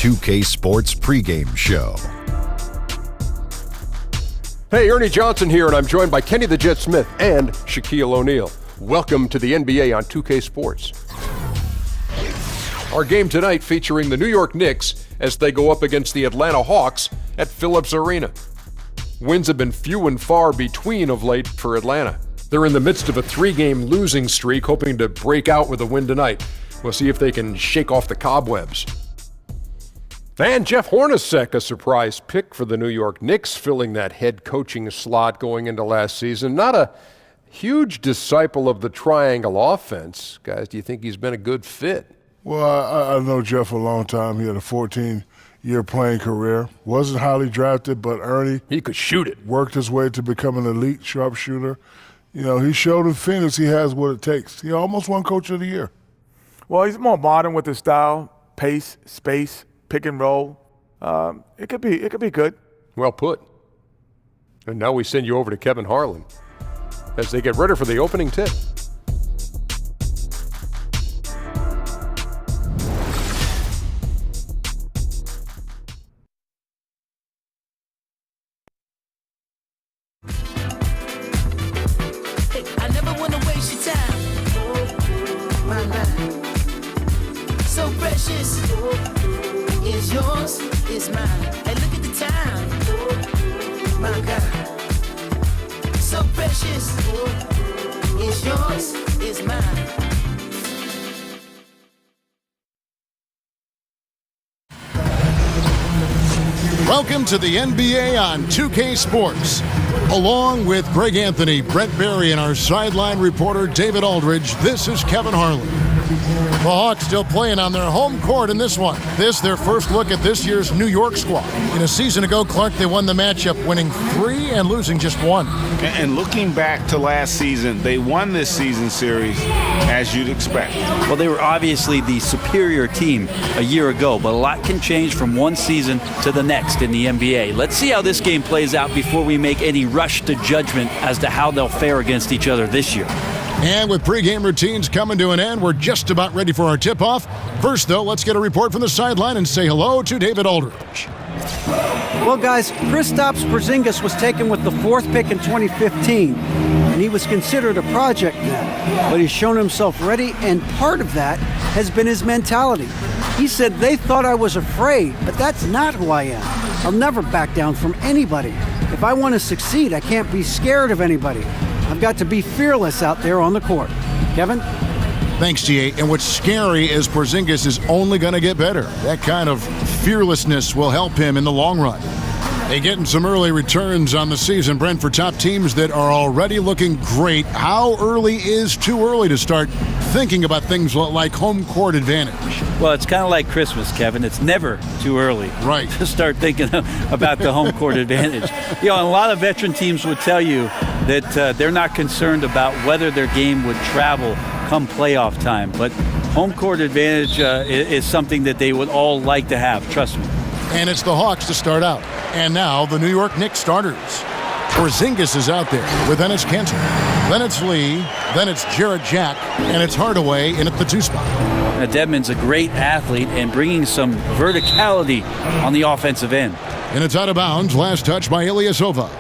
2K Sports pregame show. Hey, Ernie Johnson here, and I'm joined by Kenny the Jet Smith and Shaquille O'Neal. Welcome to the NBA on 2K Sports. Our game tonight featuring the New York Knicks as they go up against the Atlanta Hawks at Phillips Arena. Wins have been few and far between of late for Atlanta. They're in the midst of a 3-game losing streak, hoping to break out with a win tonight. We'll see if they can shake off the cobwebs. And Jeff Hornacek, a surprise pick for the New York Knicks, filling that head coaching slot going into last season. Not a huge disciple of the triangle offense. Guys, do you think he's been a good fit? Well, I know Jeff for a long time. He had a 14-year playing career. Wasn't highly drafted, but Ernie, he could shoot it. Worked his way to become an elite sharpshooter. You know, he showed in Phoenix he has what it takes. He almost won Coach of the Year. Well, he's more modern with his style, pace, space, pick and roll. It could be good. Well put. And now we send you over to Kevin Harlan as they get ready for the opening tip. I never wanna waste your time. My life, so precious. Is yours, is mine. Hey, look at the time. My God, so precious. Is yours, is mine. Welcome to the NBA on 2K Sports. Along with Greg Anthony, Brent Barry, and our sideline reporter David Aldridge, this is Kevin Harlan. The Hawks still playing on their home court in this one. This their first look at this year's New York squad. In a season ago, Clark, they won the matchup, winning 3 and losing just 1. And looking back to last season, they won this season series as you'd expect. Well, they were obviously the superior team a year ago, but a lot can change from one season to the next in the NBA. Let's see how this game plays out before we make any rush to judgment as to how they'll fare against each other this year. And with pregame routines coming to an end, we're just about ready for our tip-off. First, though, let's get a report from the sideline and say hello to David Aldridge. Well, guys, Kristaps Porzingis was taken with the 4th pick in 2015, and he was considered a project then. But he's shown himself ready, and part of that has been his mentality. He said, "They thought I was afraid, but that's not who I am. I'll never back down from anybody. If I want to succeed, I can't be scared of anybody. I've got to be fearless out there on the court." Kevin? Thanks, G.A. And what's scary is Porzingis is only going to get better. That kind of fearlessness will help him in the long run. They getting some early returns on the season, Brent, for top teams that are already looking great. How early is too early to start thinking about things like home court advantage? Well, it's kind of like Christmas, Kevin. It's never too early to start thinking about the home court advantage. You know, and a lot of veteran teams would tell you that they're not concerned about whether their game would travel come playoff time. But home court advantage is something that they would all like to have, trust me. And it's the Hawks to start out. And now the New York Knicks starters. Porzingis is out there with Enes Kanter. Then it's Lee. Then it's Jarrett Jack. And it's Hardaway in at the 2 spot. Now, Dedmon's a great athlete and bringing some verticality on the offensive end. And it's out of bounds. Last touch by İlyasova.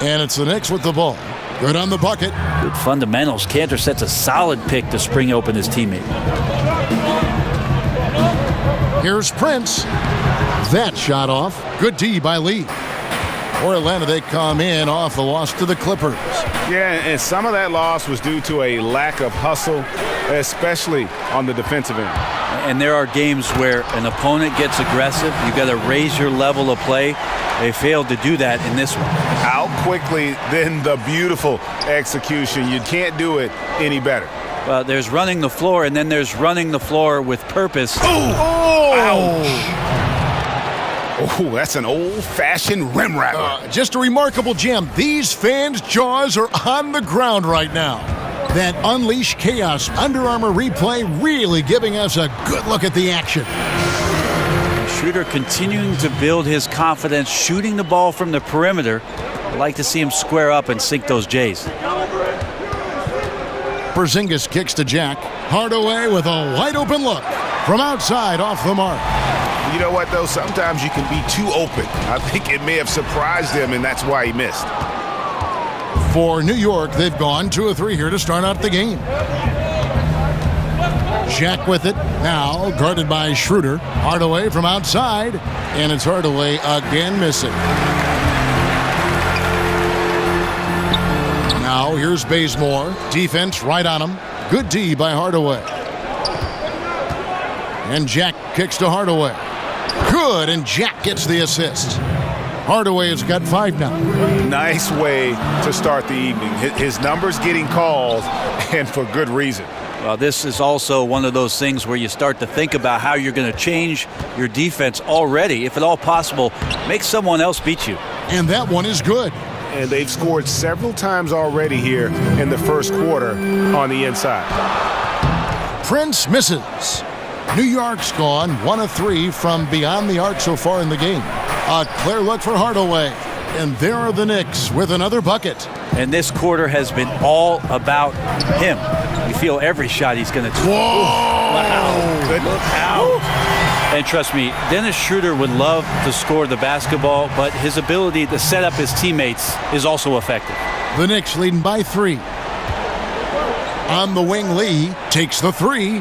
And it's the Knicks with the ball. Good on the bucket. Good fundamentals. Kanter sets a solid pick to spring open his teammate. Here's Prince. That shot off. Good D by Lee. For Atlanta, they come in off the loss to the Clippers. Yeah, and some of that loss was due to a lack of hustle, especially on the defensive end. And there are games where an opponent gets aggressive. You've got to raise your level of play. They failed to do that in this one. Out quickly, then the beautiful execution. You can't do it any better. Well, there's running the floor, and then there's running the floor with purpose. Oh! Ouch! Oh, that's an old-fashioned rim wrapper. Just a remarkable jam. These fans' jaws are on the ground right now. That Unleash Chaos Under Armour replay really giving us a good look at the action. Schroeder continuing to build his confidence, shooting the ball from the perimeter. I'd like to see him square up and sink those J's. Porzingis kicks to Jack. Hardaway with a wide open look from outside off the mark. You know what, though? Sometimes you can be too open. I think it may have surprised him, and that's why he missed. For New York, they've gone 2 of 3 here to start out the game. Jack with it, now guarded by Schroeder. Hardaway from outside, and it's Hardaway again missing. Now here's Bazemore. Defense right on him. Good D by Hardaway. And Jack kicks to Hardaway. Good, and Jack gets the assist. Hardaway has got 5 now. Nice way to start the evening. His numbers getting called, and for good reason. Well, this is also one of those things where you start to think about how you're going to change your defense already. If at all possible, make someone else beat you. And that one is good. And they've scored several times already here in the first quarter on the inside. Prince misses. New York's gone 1 of 3 from beyond the arc so far in the game. A clear look for Hardaway. And there are the Knicks with another bucket. And this quarter has been all about him. You feel every shot he's going to take. Whoa! Wow. Good look out. And trust me, Dennis Schroeder would love to score the basketball, but his ability to set up his teammates is also effective. The Knicks leading by 3. On the wing, Lee takes the 3.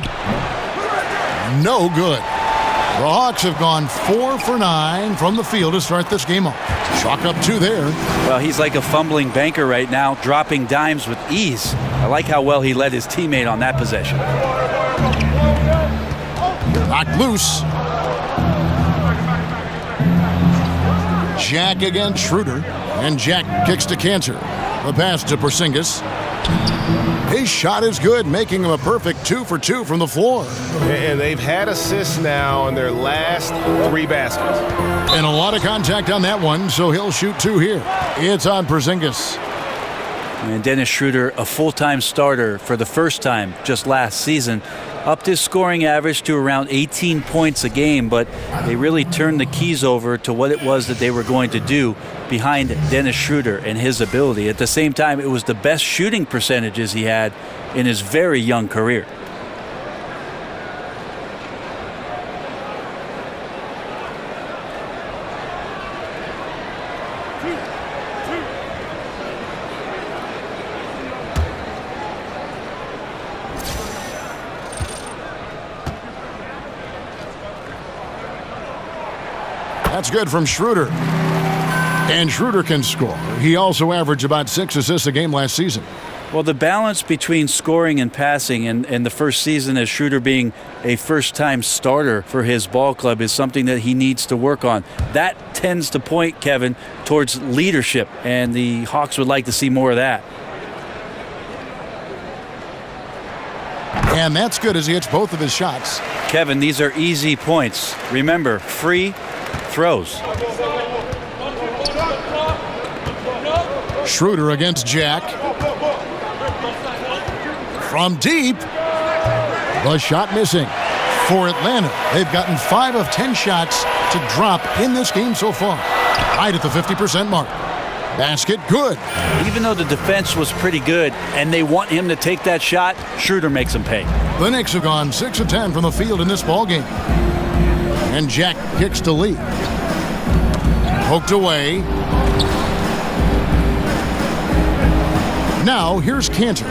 No good. The Hawks have gone 4 for 9 from the field to start this game off. Chalk up 2 there. Well, he's like a fumbling banker right now, dropping dimes with ease. I like how well he led his teammate on that possession. Knocked loose. Jack against Schroeder. And Jack kicks to Cantor. The pass to Porzingis. His shot is good, making him a perfect 2 for 2 from the floor. And they've had assists now in their last 3 baskets. And a lot of contact on that one, so he'll shoot 2 here. It's on Porzingis. And Dennis Schroeder, a full-time starter for the first time just last season, upped his scoring average to around 18 points a game, but they really turned the keys over to what it was that they were going to do behind Dennis Schroeder and his ability. At the same time, it was the best shooting percentages he had in his very young career. That's good from Schroeder. And Schroeder can score. He also averaged about 6 assists a game last season. Well, the balance between scoring and passing and the first season as Schroeder being a first-time starter for his ball club is something that he needs to work on. That tends to point, Kevin, towards leadership, and the Hawks would like to see more of that. And that's good as he hits both of his shots. Kevin, these are easy points. Remember, free throws. Schroeder against Jack. From deep. The shot missing. For Atlanta, they've gotten 5 of 10 shots to drop in this game so far. Right at the 50% mark. Basket good. Even though the defense was pretty good and they want him to take that shot, Schroeder makes him pay. The Knicks have gone 6 of 10 from the field in this ball game. And Jack kicks to Lee. Poked away. Now here's Cantor.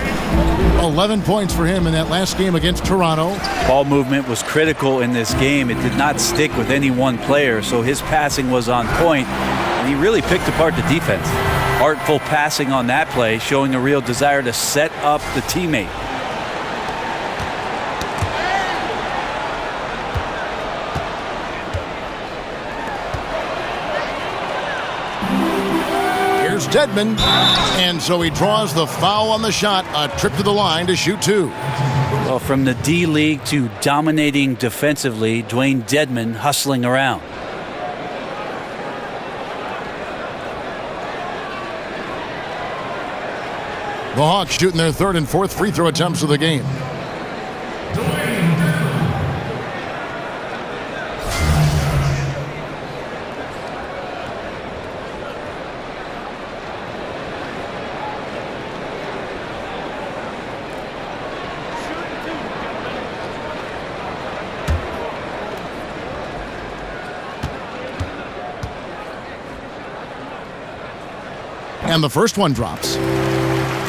11 points for him in that last game against Toronto. Ball movement was critical in this game. It did not stick with any one player, so his passing was on point, and he really picked apart the defense. Artful passing on that play, showing a real desire to set up the teammate. Dedmon, and so he draws the foul on the shot, a trip to the line to shoot 2. Well, from the D-League to dominating defensively, Dwayne Dedmon hustling around. The Hawks shooting their 3rd and 4th free throw attempts of the game. And the first one drops.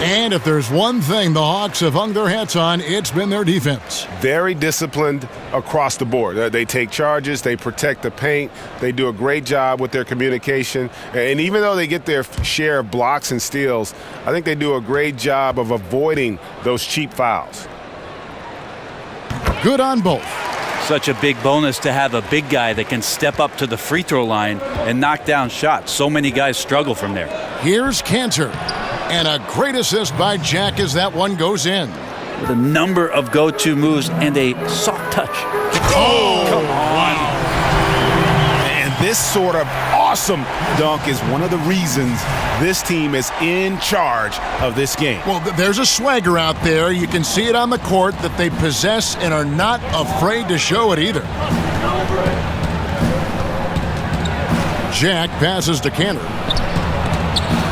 And if there's one thing the Hawks have hung their hats on, it's been their defense. Very disciplined across the board. They take charges, they protect the paint, they do a great job with their communication. And even though they get their share of blocks and steals, I think they do a great job of avoiding those cheap fouls. Good on both. Such a big bonus to have a big guy that can step up to the free throw line and knock down shots. So many guys struggle from there. Here's Cantor. And a great assist by Jack as that one goes in. The number of go-to moves and a soft touch. Oh, come on. And this sort of awesome dunk is one of the reasons this team is in charge of this game. Well, there's a swagger out there. You can see it on the court that they possess and are not afraid to show it either. Jack passes to Cantor.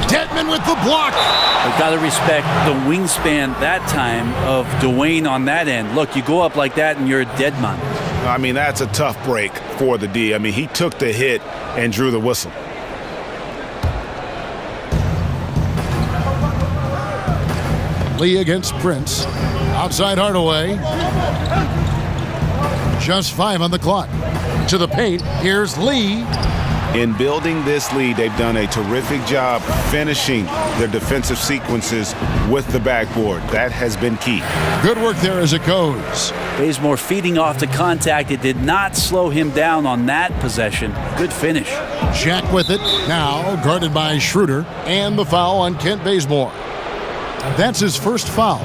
Dedmon with the block. I've got to respect the wingspan that time of Dwayne on that end. Look, you go up like that and you're a dead man. I mean, that's a tough break for the D. I mean, he took the hit and drew the whistle. Lee against Prince. Outside Hardaway. Just 5 on the clock. To the paint, here's Lee. In building this lead, they've done a terrific job finishing their defensive sequences with the backboard. That has been key. Good work there as it goes. Bazemore feeding off the contact. It did not slow him down on that possession. Good finish. Jack with it. Now guarded by Schroeder. And the foul on Kent Bazemore. That's his first foul.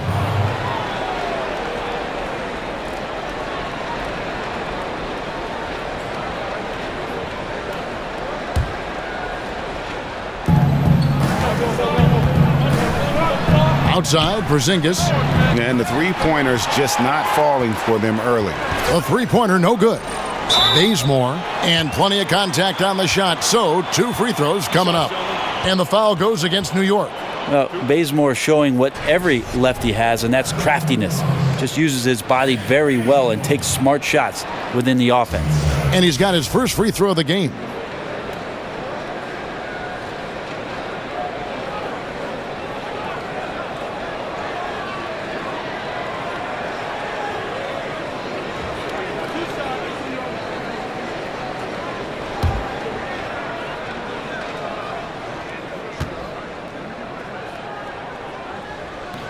Outside, Porzingis. And the three-pointer's just not falling for them early. A three-pointer, no good. Bazemore, and plenty of contact on the shot, so 2 free throws coming up. And the foul goes against New York. Well, Bazemore showing what every lefty has, and that's craftiness. Just uses his body very well and takes smart shots within the offense. And he's got his first free throw of the game.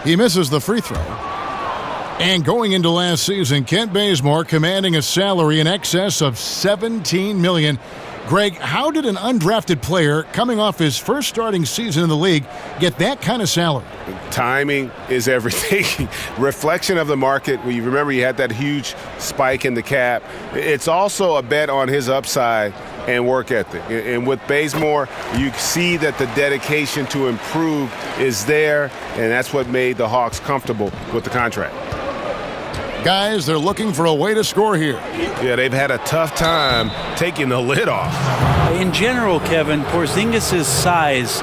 He misses the free throw. And going into last season, Kent Bazemore commanding a salary in excess of $17 million. Greg, how did an undrafted player coming off his first starting season in the league get that kind of salary? Timing is everything. Reflection of the market. You remember he had that huge spike in the cap. It's also a bet on his upside and work ethic. And with Bazemore, you see that the dedication to improve is there, and that's what made the Hawks comfortable with the contract. Guys, they're looking for a way to score here. Yeah, they've had a tough time taking the lid off. In general, Kevin, Porzingis' size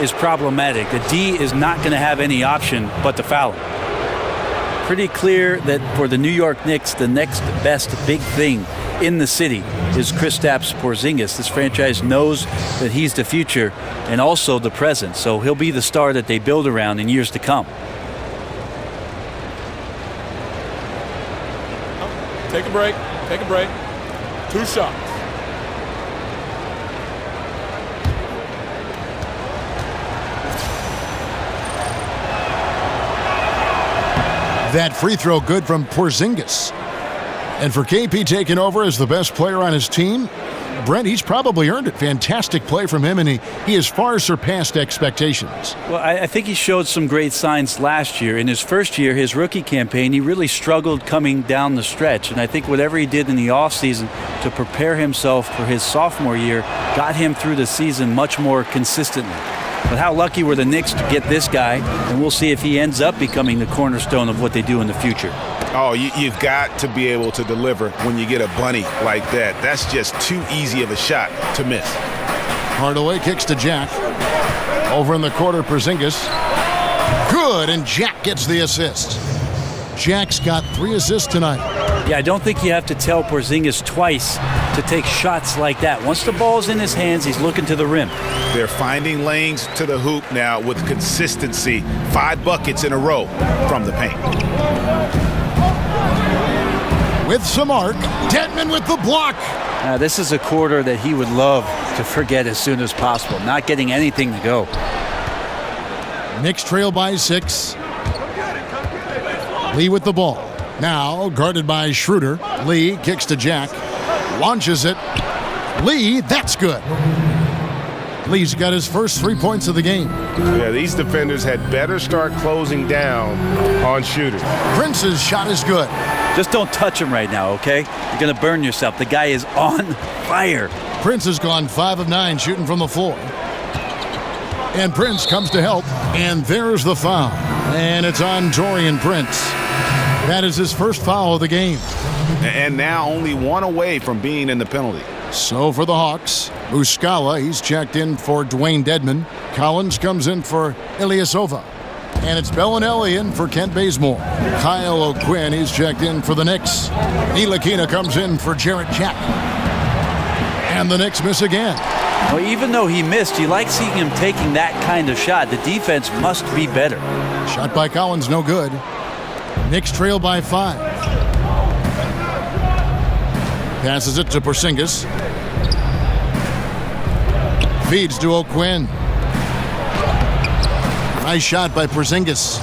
is problematic. The D is not going to have any option but to foul him. Pretty clear that for the New York Knicks, the next best big thing in the city is Kristaps Porzingis. This franchise knows that he's the future and also the present, so he'll be the star that they build around in years to come. Take a break. Take a break. 2 shots. That free throw good from Porzingis. And for KP taking over as the best player on his team, Brent, he's probably earned it. Fantastic play from him, and he has far surpassed expectations. Well, I think he showed some great signs last year. In his first year, his rookie campaign, he really struggled coming down the stretch. And I think whatever he did in the offseason to prepare himself for his sophomore year got him through the season much more consistently. But how lucky were the Knicks to get this guy, and we'll see if he ends up becoming the cornerstone of what they do in the future. Oh, you've got to be able to deliver when you get a bunny like that. That's just too easy of a shot to miss. Hardaway kicks to Jack. Over in the corner, Porzingis. Good, and Jack gets the assist. Jack's got 3 assists tonight. Yeah, I don't think you have to tell Porzingis twice to take shots like that. Once the ball's in his hands, he's looking to the rim. They're finding lanes to the hoop now with consistency. 5 buckets in a row from the paint. With some arc, Dedmon with the block. Now, this is a quarter that he would love to forget as soon as possible, not getting anything to go. Knicks trail by 6. Lee with the ball. Now guarded by Schroeder. Lee kicks to Jack. Launches it. Lee, that's good. Lee's got his first 3 points of the game. Yeah, these defenders had better start closing down on Schroeder. Prince's shot is good. Just don't touch him right now, okay? You're going to burn yourself. The guy is on fire. Prince has gone 5 of 9 shooting from the floor. And Prince comes to help. And there's the foul. And it's on Taurean Prince. That is his first foul of the game. And now only 1 away from being in the penalty. So for the Hawks, Muscala, he's checked in for Dwayne Dedmon. Collins comes in for Ilyasova. And it's Bellinelli in for Kent Bazemore. Kyle O'Quinn, he's checked in for the Knicks. Ntilikina comes in for Jarrett Jack. And the Knicks miss again. Well, even though he missed, you like seeing him taking that kind of shot. The defense must be better. Shot by Collins, no good. Knicks trail by 5. Passes it to Porzingis. Feeds to O'Quinn. Nice shot by Porzingis.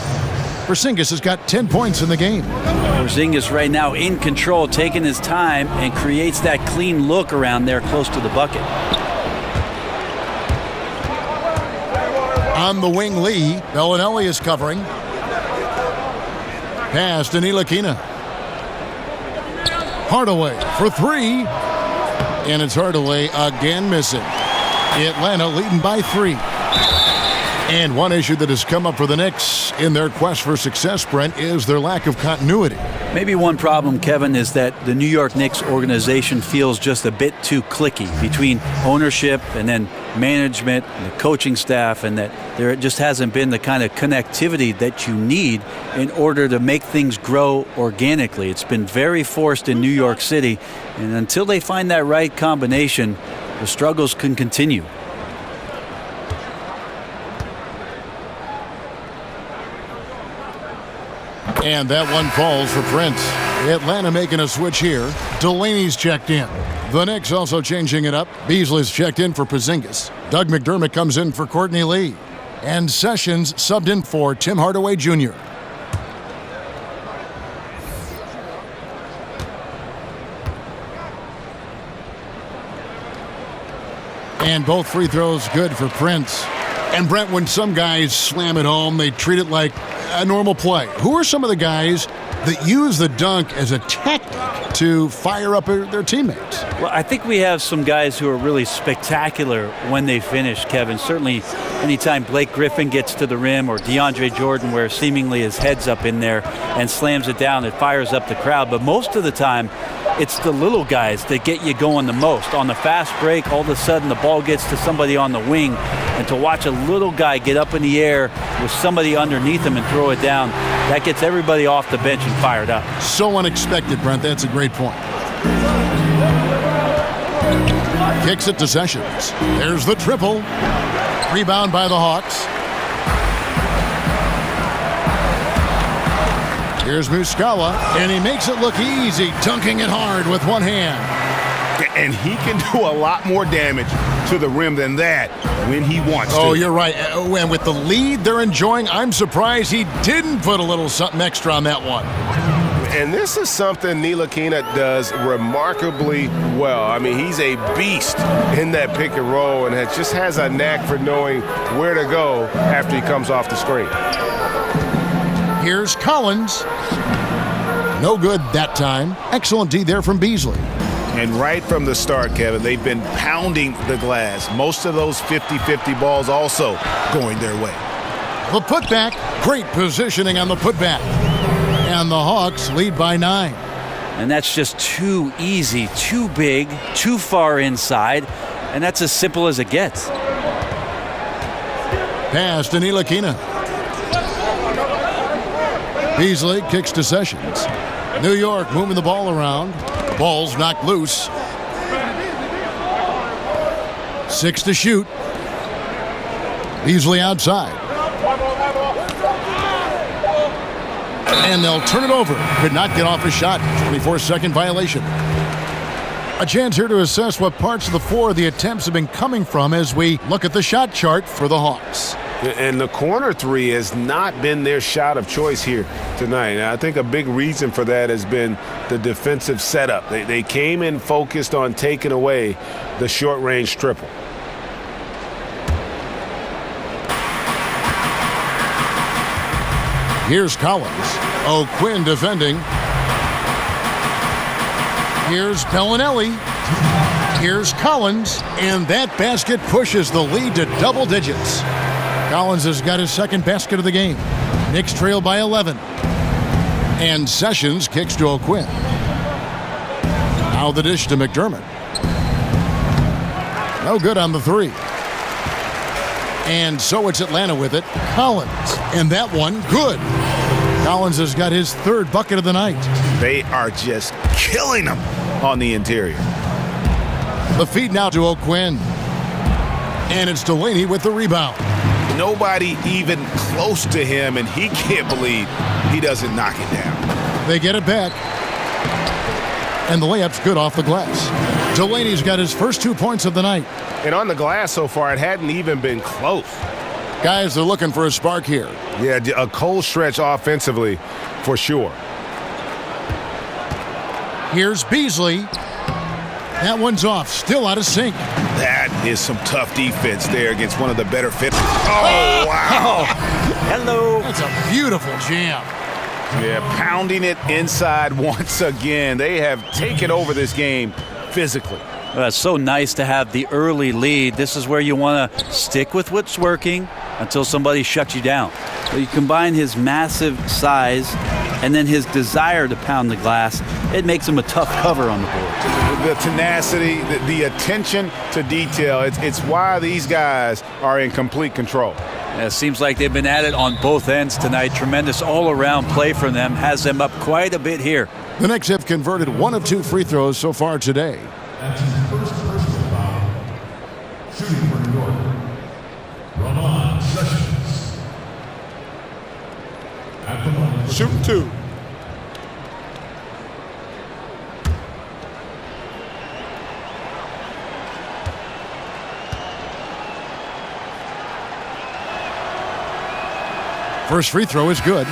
Porzingis has got 10 points in the game. Porzingis right now in control, taking his time, and creates that clean look around there close to the bucket. On the wing, Lee. Bellinelli is covering. Pass to Ntilikina. Hardaway for 3. And it's Hardaway again missing. Atlanta leading by 3. And one issue that has come up for the Knicks in their quest for success, Brent, is their lack of continuity. Maybe one problem, Kevin, is that the New York Knicks organization feels just a bit too cliquey between ownership and then management and the coaching staff, and that there just hasn't been the kind of connectivity that you need in order to make things grow organically. It's been very forced in New York City, and until they find that right combination, the struggles can continue. And that one falls for Prince. Atlanta making a switch here. Delaney's checked in. The Knicks also changing it up. Beasley's checked in for Porzingis. Doug McDermott comes in for Courtney Lee. And Sessions subbed in for Tim Hardaway Jr. And both free throws good for Prince. And Brent, when some guys slam it home, they treat it like a normal play. Who are some of the guys that use the dunk as a tactic to fire up their teammates? Well, I think we have some guys who are really spectacular when they finish, Kevin. Certainly anytime Blake Griffin gets to the rim, or DeAndre Jordan, where seemingly his head's up in there and slams it down, it fires up the crowd. But most of the time, it's the little guys that get you going the most. On the fast break, all of a sudden the ball gets to somebody on the wing, and to watch a little guy get up in the air with somebody underneath him and throw it down, that gets everybody off the bench and fired up. So unexpected, Brent. That's a great point. Kicks it to Sessions. There's the triple. Rebound by the Hawks. Here's Muscala, and he makes it look easy, dunking it hard with one hand. And he can do a lot more damage to the rim than that when he wants to. Oh, you're right. And with the lead they're enjoying, I'm surprised he didn't put a little something extra on that one. And this is something Ntilikina does remarkably well. I mean, he's a beast in that pick and roll, and just has a knack for knowing where to go after he comes off the screen. Here's Collins. No good that time. Excellent D there from Beasley. And right from the start, Kevin, they've been pounding the glass. Most of those 50-50 balls also going their way. The putback. Great positioning on the putback. And the Hawks lead by 9. And that's just too easy, too big, too far inside. And that's as simple as it gets. Pass to Ntilikina. Beasley kicks to Sessions. New York moving the ball around. Ball's knocked loose. 6 to shoot. Beasley outside. And they'll turn it over. Could not get off a shot. 24-second violation. A chance here to assess what parts of the floor the attempts have been coming from as we look at the shot chart for the Hawks. And the corner three has not been their shot of choice here tonight. And I think a big reason for that has been the defensive setup. They came in focused on taking away the short-range triple. Here's Collins. O'Quinn defending. Here's Bellinelli. Here's Collins. And that basket pushes the lead to double digits. Collins has got his second basket of the game. Knicks trail by 11. And Sessions kicks to O'Quinn. Now the dish to McDermott. No good on the three. And so it's Atlanta with it. Collins. And that one, good. Collins has got his third bucket of the night. They are just killing them on the interior. The feed now to O'Quinn. And it's Delaney with the rebound. Nobody even close to him, and he can't believe he doesn't knock it down. They get it back. And the layup's good off the glass. Delaney's got his first 2 points of the night. And on the glass so far, it hadn't even been close. Guys, they're looking for a spark here. Yeah, a cold stretch offensively for sure. Here's Beasley. That one's off. Still out of sync. That is some tough defense there against one of the better fitters. Oh, wow. Hello. That's a beautiful jam. Yeah, pounding it inside once again. They have taken over this game physically. Well, it's so nice to have the early lead. This is where you want to stick with what's working until somebody shuts you down. So you combine his massive size and then his desire to pound the glass, it makes him a tough cover on the board. The tenacity, the attention to detail, it's why these guys are in complete control. Yeah, it seems like they've been at it on both ends tonight. Tremendous all-around play from them. Has them up quite a bit here. The Knicks have converted 1 of 2 free throws so far today. That's his first personal foul. Shooting for New York. Ramon Sessions. At the moment. Shoot 2. First free throw is good.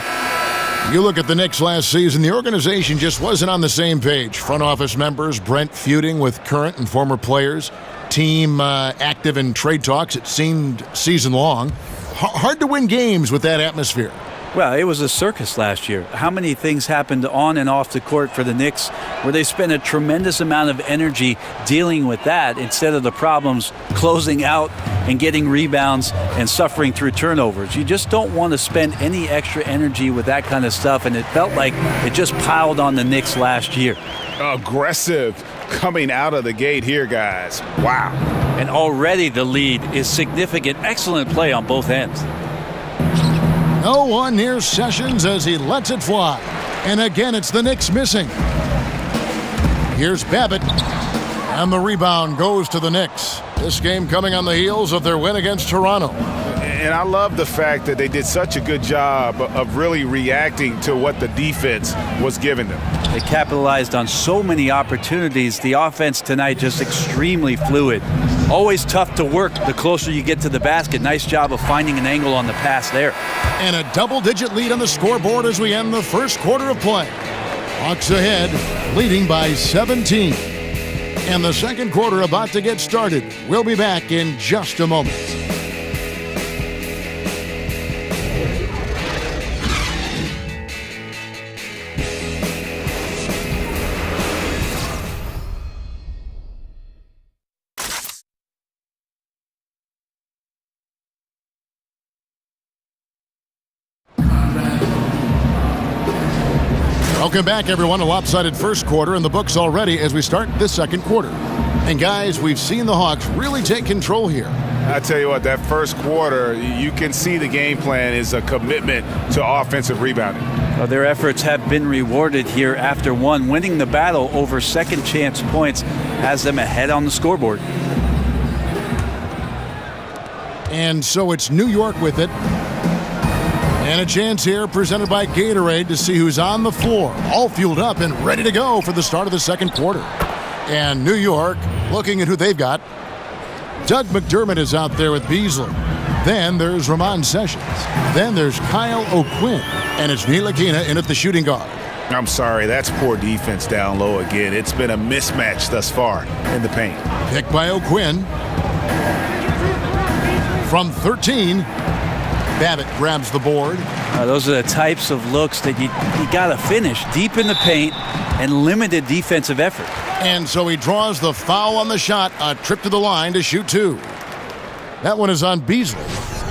You look at the Knicks last season, the organization just wasn't on the same page. Front office members, Brent feuding with current and former players, team active in trade talks, it seemed season long. Hard to win games with that atmosphere. Well, it was a circus last year. How many things happened on and off the court for the Knicks where they spent a tremendous amount of energy dealing with that instead of the problems closing out and getting rebounds and suffering through turnovers. You just don't want to spend any extra energy with that kind of stuff, and it felt like it just piled on the Knicks last year. Aggressive coming out of the gate here, guys. Wow. And already the lead is significant. Excellent play on both ends. No one near Sessions as he lets it fly. And again, it's the Knicks missing. Here's Babbitt. And the rebound goes to the Knicks. This game coming on the heels of their win against Toronto. And I love the fact that they did such a good job of really reacting to what the defense was giving them. They capitalized on so many opportunities. The offense tonight just extremely fluid. Always tough to work the closer you get to the basket. Nice job of finding an angle on the pass there. And a double-digit lead on the scoreboard as we end the first quarter of play. Hawks ahead, leading by 17. And the second quarter about to get started. We'll be back in just a moment. Welcome back, everyone. A lopsided first quarter in the books already as we start this second quarter. And guys, we've seen the Hawks really take control here. I tell you what, that first quarter, you can see the game plan is a commitment to offensive rebounding. Their efforts have been rewarded here after one. Winning the battle over second chance points has them ahead on the scoreboard. And so it's New York with it. And a chance here presented by Gatorade to see who's on the floor, all fueled up and ready to go for the start of the second quarter. And New York looking at who they've got. Doug McDermott is out there with Beasley. Then there's Ramon Sessions. Then there's Kyle O'Quinn. And it's Ntilikina in at the shooting guard. I'm sorry, that's poor defense down low again. It's been a mismatch thus far in the paint. Picked by O'Quinn. From 13, Babbitt grabs the board. Those are the types of looks that you got to finish deep in the paint and limited defensive effort. And so he draws the foul on the shot, a trip to the line to shoot two. That one is on Beasley.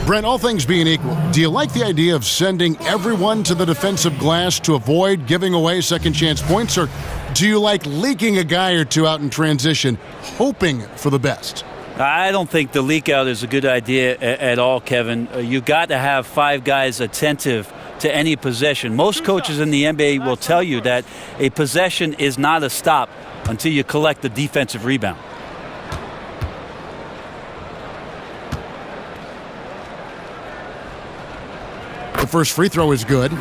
Brent, all things being equal, do you like the idea of sending everyone to the defensive glass to avoid giving away second chance points, or do you like leaking a guy or two out in transition, hoping for the best? I don't think the leak out is a good idea at all, Kevin. You got to have 5 guys attentive to any possession. Most coaches in the NBA will tell you that a possession is not a stop until you collect the defensive rebound. The first free throw is good.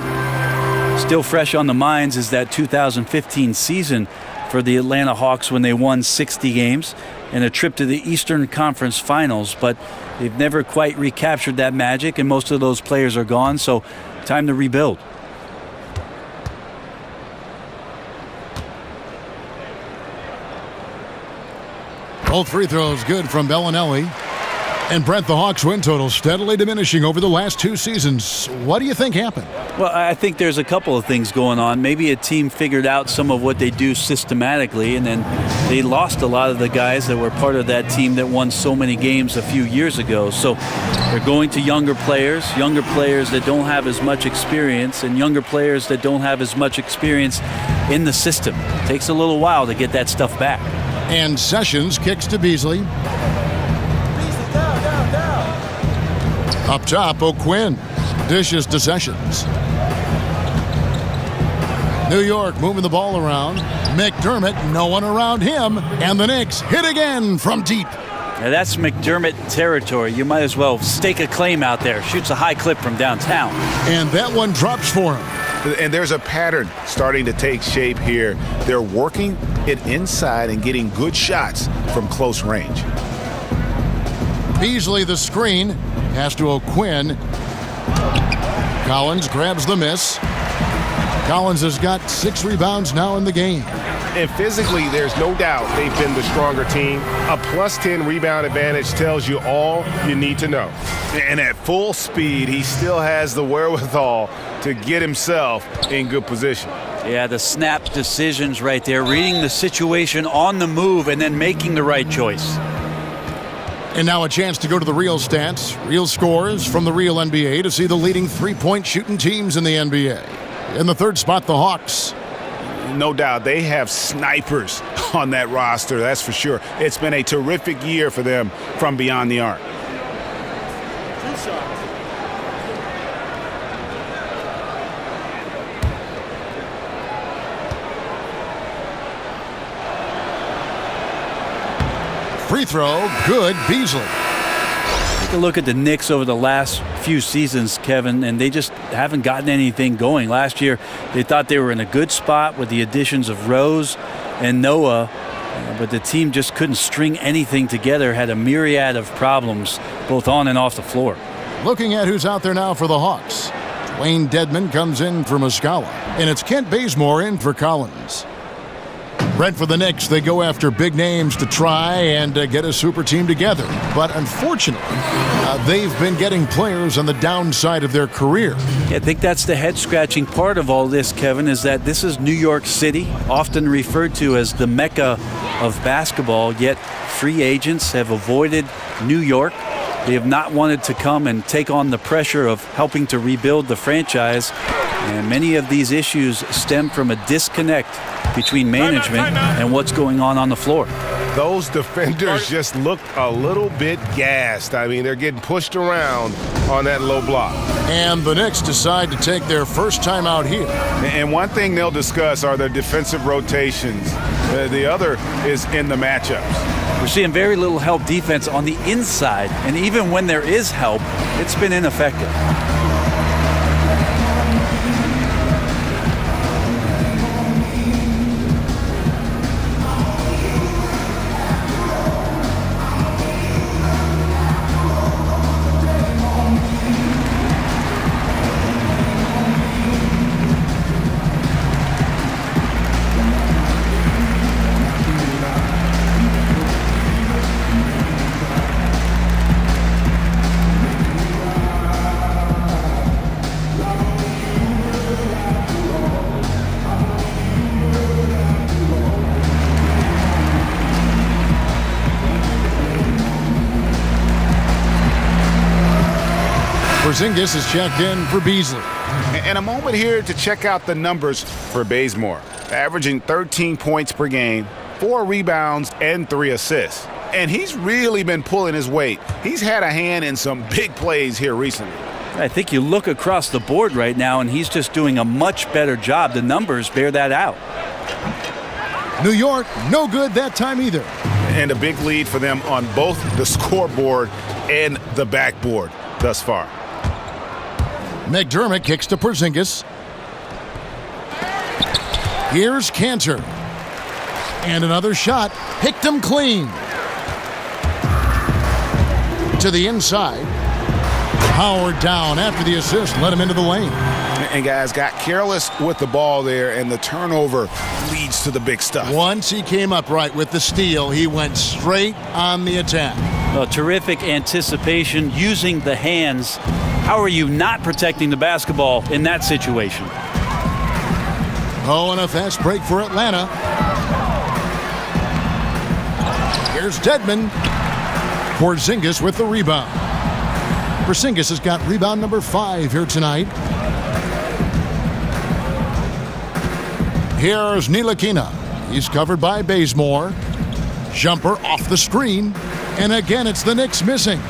Still fresh on the minds is that 2015 season for the Atlanta Hawks when they won 60 games and a trip to the Eastern Conference Finals, but they've never quite recaptured that magic, and most of those players are gone, so time to rebuild. Both free throws good from Bellinelli. And Brent, the Hawks' win total steadily diminishing over the last 2 seasons. What do you think happened? Well, I think there's a couple of things going on. Maybe a team figured out some of what they do systematically, and then they lost a lot of the guys that were part of that team that won so many games a few years ago. So they're going to younger players that don't have as much experience, and younger players that don't have as much experience in the system. It takes a little while to get that stuff back. And Sessions kicks to Beasley. Up top, O'Quinn dishes to Sessions. New York moving the ball around. McDermott, no one around him. And the Knicks hit again from deep. Now that's McDermott territory. You might as well stake a claim out there. Shoots a high clip from downtown. And that one drops for him. And there's a pattern starting to take shape here. They're working it inside and getting good shots from close range. Beasley the screen. Pass to O'Quinn. Collins grabs the miss. Collins has got 6 rebounds now in the game. And physically, there's no doubt they've been the stronger team. A plus 10 rebound advantage tells you all you need to know. And at full speed, he still has the wherewithal to get himself in good position. Yeah, the snap decisions right there, reading the situation on the move and then making the right choice. And now a chance to go to the real stats, real scores from the real NBA to see the leading three-point shooting teams in the NBA. In the third spot, the Hawks. No doubt they have snipers on that roster, that's for sure. It's been a terrific year for them from beyond the arc. Free throw, good, Beasley. Take a look at the Knicks over the last few seasons, Kevin, and they just haven't gotten anything going. Last year, they thought they were in a good spot with the additions of Rose and Noah, but the team just couldn't string anything together, had a myriad of problems, both on and off the floor. Looking at who's out there now for the Hawks. Wayne Dedman comes in for Muscala, and it's Kent Bazemore in for Collins. Brent, for the Knicks, they go after big names to try and get a super team together. But unfortunately, they've been getting players on the downside of their career. Yeah, I think that's the head-scratching part of all this, Kevin, is that this is New York City, often referred to as the Mecca of basketball, yet free agents have avoided New York. They have not wanted to come and take on the pressure of helping to rebuild the franchise. And many of these issues stem from a disconnect between management and what's going on the floor. those defenders just looked a little bit gassed. I mean, they're getting pushed around on that low block. And the Knicks decide to take their first time out here. And one thing they'll discuss are their defensive rotations. The other is in the matchups. We're seeing very little help defense on the inside, and even when there is help, it's been ineffective. Porzingis is checked in for Beasley. And a moment here to check out the numbers for Bazemore. Averaging 13 points per game, 4 rebounds, and 3 assists. And he's really been pulling his weight. He's had a hand in some big plays here recently. I think you look across the board right now, and he's just doing a much better job. The numbers bear that out. New York, no good that time either. And a big lead for them on both the scoreboard and the backboard thus far. McDermott kicks to Porzingis. Here's Cantor. And another shot. Picked him clean. To the inside. Howard down after the assist. Let him into the lane. And guys got careless with the ball there, and the turnover leads to the big stuff. Once he came upright with the steal, he went straight on the attack. Well, terrific anticipation using the hands. How are you not protecting the basketball in that situation? Oh, and a fast break for Atlanta. Here's Dedmon. Porzingis with the rebound. Porzingis has got rebound number 5 here tonight. Here's Ntilikina. He's covered by Bazemore. Jumper off the screen. And again, it's the Knicks missing.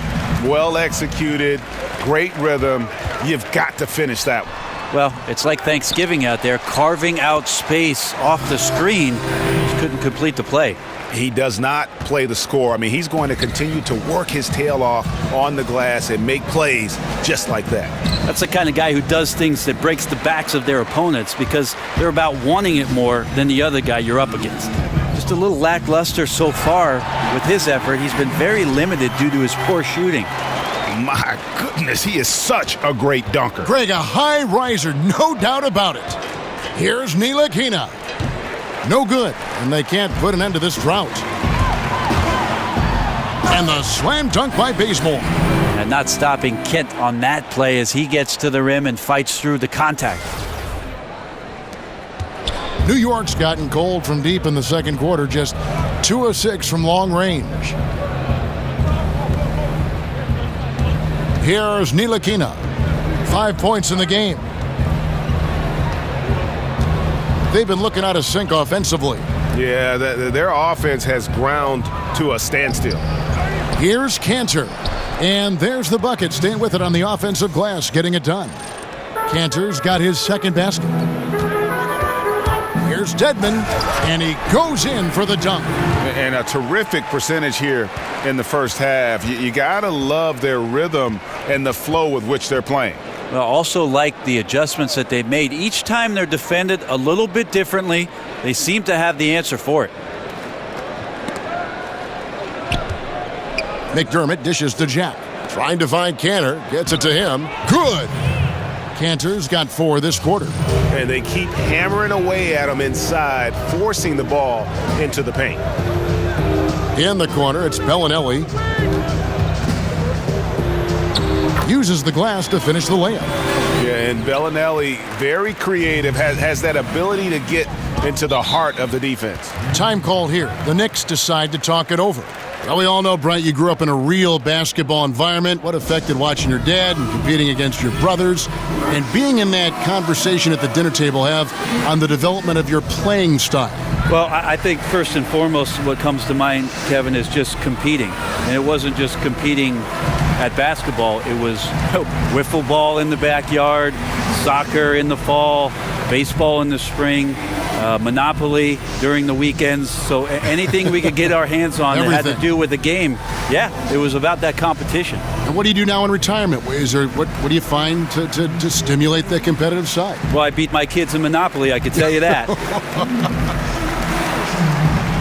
Well executed. Great rhythm. You've got to finish that one. Well, it's like Thanksgiving out there, carving out space off the screen. Just couldn't complete the play. He does not play the score. I mean, he's going to continue to work his tail off on the glass and make plays just like that. That's the kind of guy who does things that breaks the backs of their opponents because they're about wanting it more than the other guy you're up against. Just a little lackluster so far with his effort. He's been very limited due to his poor shooting. My goodness, he is such a great dunker. Greg, a high riser, no doubt about it. Here's Ntilikina. No good, and they can't put an end to this drought. And the slam dunk by Bazemore. And not stopping Kent on that play as he gets to the rim and fights through the contact. New York's gotten cold from deep in the second quarter, just 2 of 6 from long range. Here's Ntilikina. 5 points in the game. They've been looking out of sync offensively. Yeah, their offense has ground to a standstill. Here's Cantor. And there's the bucket. Staying with it on the offensive glass, getting it done. Cantor's got his second basket. Here's Dedmon, and he goes in for the dunk. And a terrific percentage here in the first half. You got to love their rhythm and the flow with which they're playing. Well, also like the adjustments that they've made. Each time they're defended a little bit differently, they seem to have the answer for it. McDermott dishes to Jack. Trying to find Cantor. Gets it to him. Good. Cantor's got 4 this quarter. And they keep hammering away at him inside, forcing the ball into the paint. In the corner, it's Bellinelli. Uses the glass to finish the layup. Yeah, and Bellinelli, very creative, has that ability to get into the heart of the defense. Time called here. The Knicks decide to talk it over. Well, we all know, Brent, you grew up in a real basketball environment. What affected watching your dad and competing against your brothers and being in that conversation at the dinner table have on the development of your playing style? Well, I think first and foremost what comes to mind, Kevin, is just competing. And it wasn't just competing at basketball. It was wiffle ball in the backyard, soccer in the fall, baseball in the spring, Monopoly during the weekends. So anything we could get our hands on that had to do with the game, yeah, it was about that competition. And what do you do now in retirement? What do you find to stimulate the competitive side? Well, I beat my kids in Monopoly, I can tell you that.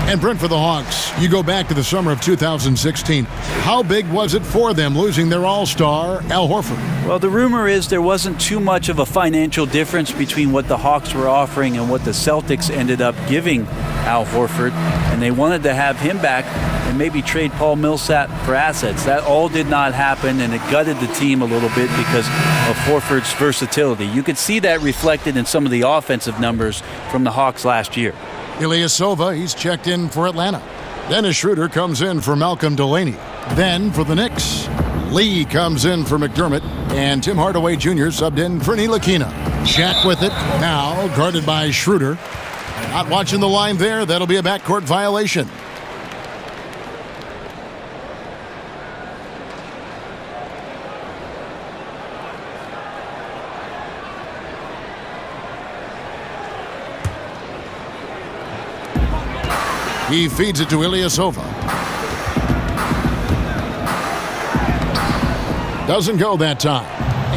And Brent, for the Hawks, you go back to the summer of 2016. How big was it for them losing their all-star, Al Horford? Well, the rumor is there wasn't too much of a financial difference between what the Hawks were offering and what the Celtics ended up giving Al Horford, and they wanted to have him back and maybe trade Paul Millsap for assets. That all did not happen, and it gutted the team a little bit because of Horford's versatility. You could see that reflected in some of the offensive numbers from the Hawks last year. İlyasova, he's checked in for Atlanta. Dennis Schroeder comes in for Malcolm Delaney. Then for the Knicks, Lee comes in for McDermott, and Tim Hardaway Jr. subbed in for Ntilikina. Shaq with it, now guarded by Schroeder. Not watching the line there, that'll be a backcourt violation. He feeds it to İlyasova. Doesn't go that time.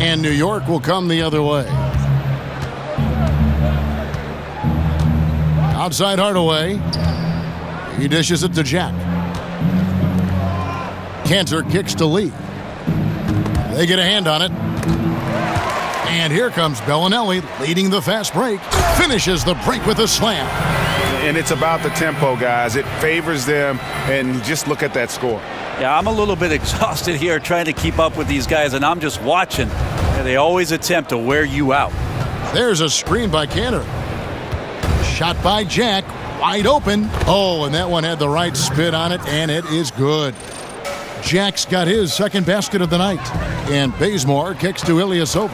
And New York will come the other way. Outside Hardaway. He dishes it to Jack. Cantor kicks to Lee. They get a hand on it. And here comes Bellinelli leading the fast break. Finishes the break with a slam. And it's about the tempo, guys. It favors them, and just look at that score. Yeah, I'm a little bit exhausted here trying to keep up with these guys, and I'm just watching. And they always attempt to wear you out. There's a screen by Cantor. Shot by Jack, wide open. Oh, and that one had the right spin on it, and it is good. Jack's got his second basket of the night. And Bazemore kicks to İlyasova.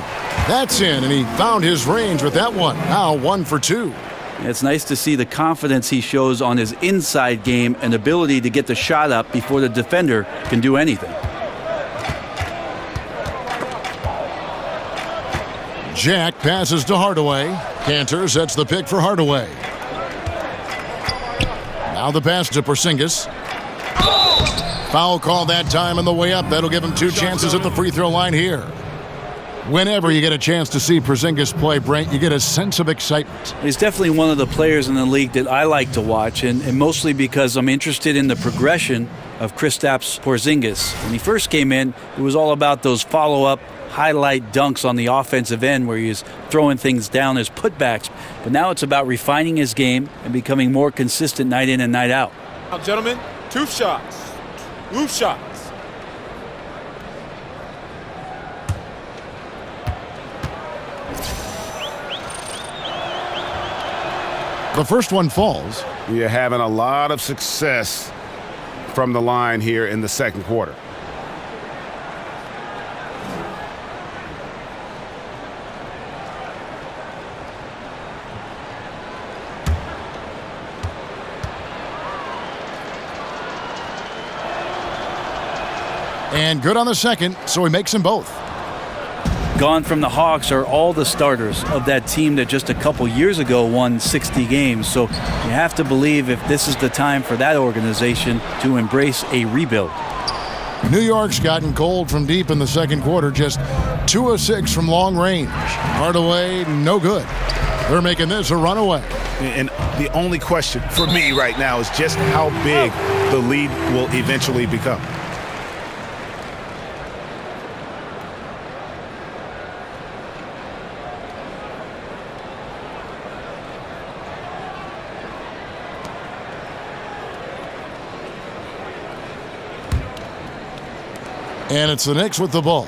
That's in, and he found his range with that one. Now 1 for 2. It's nice to see the confidence he shows on his inside game and ability to get the shot up before the defender can do anything. Jack passes to Hardaway. Cantor sets the pick for Hardaway. Now the pass to Porzingis. Foul call that time on the way up. That'll give him 2 chances at the free throw line here. Whenever you get a chance to see Porzingis play, Brent, you get a sense of excitement. He's definitely one of the players in the league that I like to watch, and mostly because I'm interested in the progression of Kristaps Porzingis. When he first came in, it was all about those follow-up highlight dunks on the offensive end where he's throwing things down as putbacks. But now it's about refining his game and becoming more consistent night in and night out. Now, gentlemen, 2 shots. 2 shots. The first one falls. You're having a lot of success from the line here in the second quarter. And good on the second, so he makes them both. Gone from the Hawks are all the starters of that team that just a couple years ago won 60 games. So you have to believe if this is the time for that organization to embrace a rebuild. New York's gotten cold from deep in the second quarter, just 2 of 6 from long range. Hardaway, no good. They're making this a runaway. And the only question for me right now is just how big the lead will eventually become. And it's the Knicks with the ball.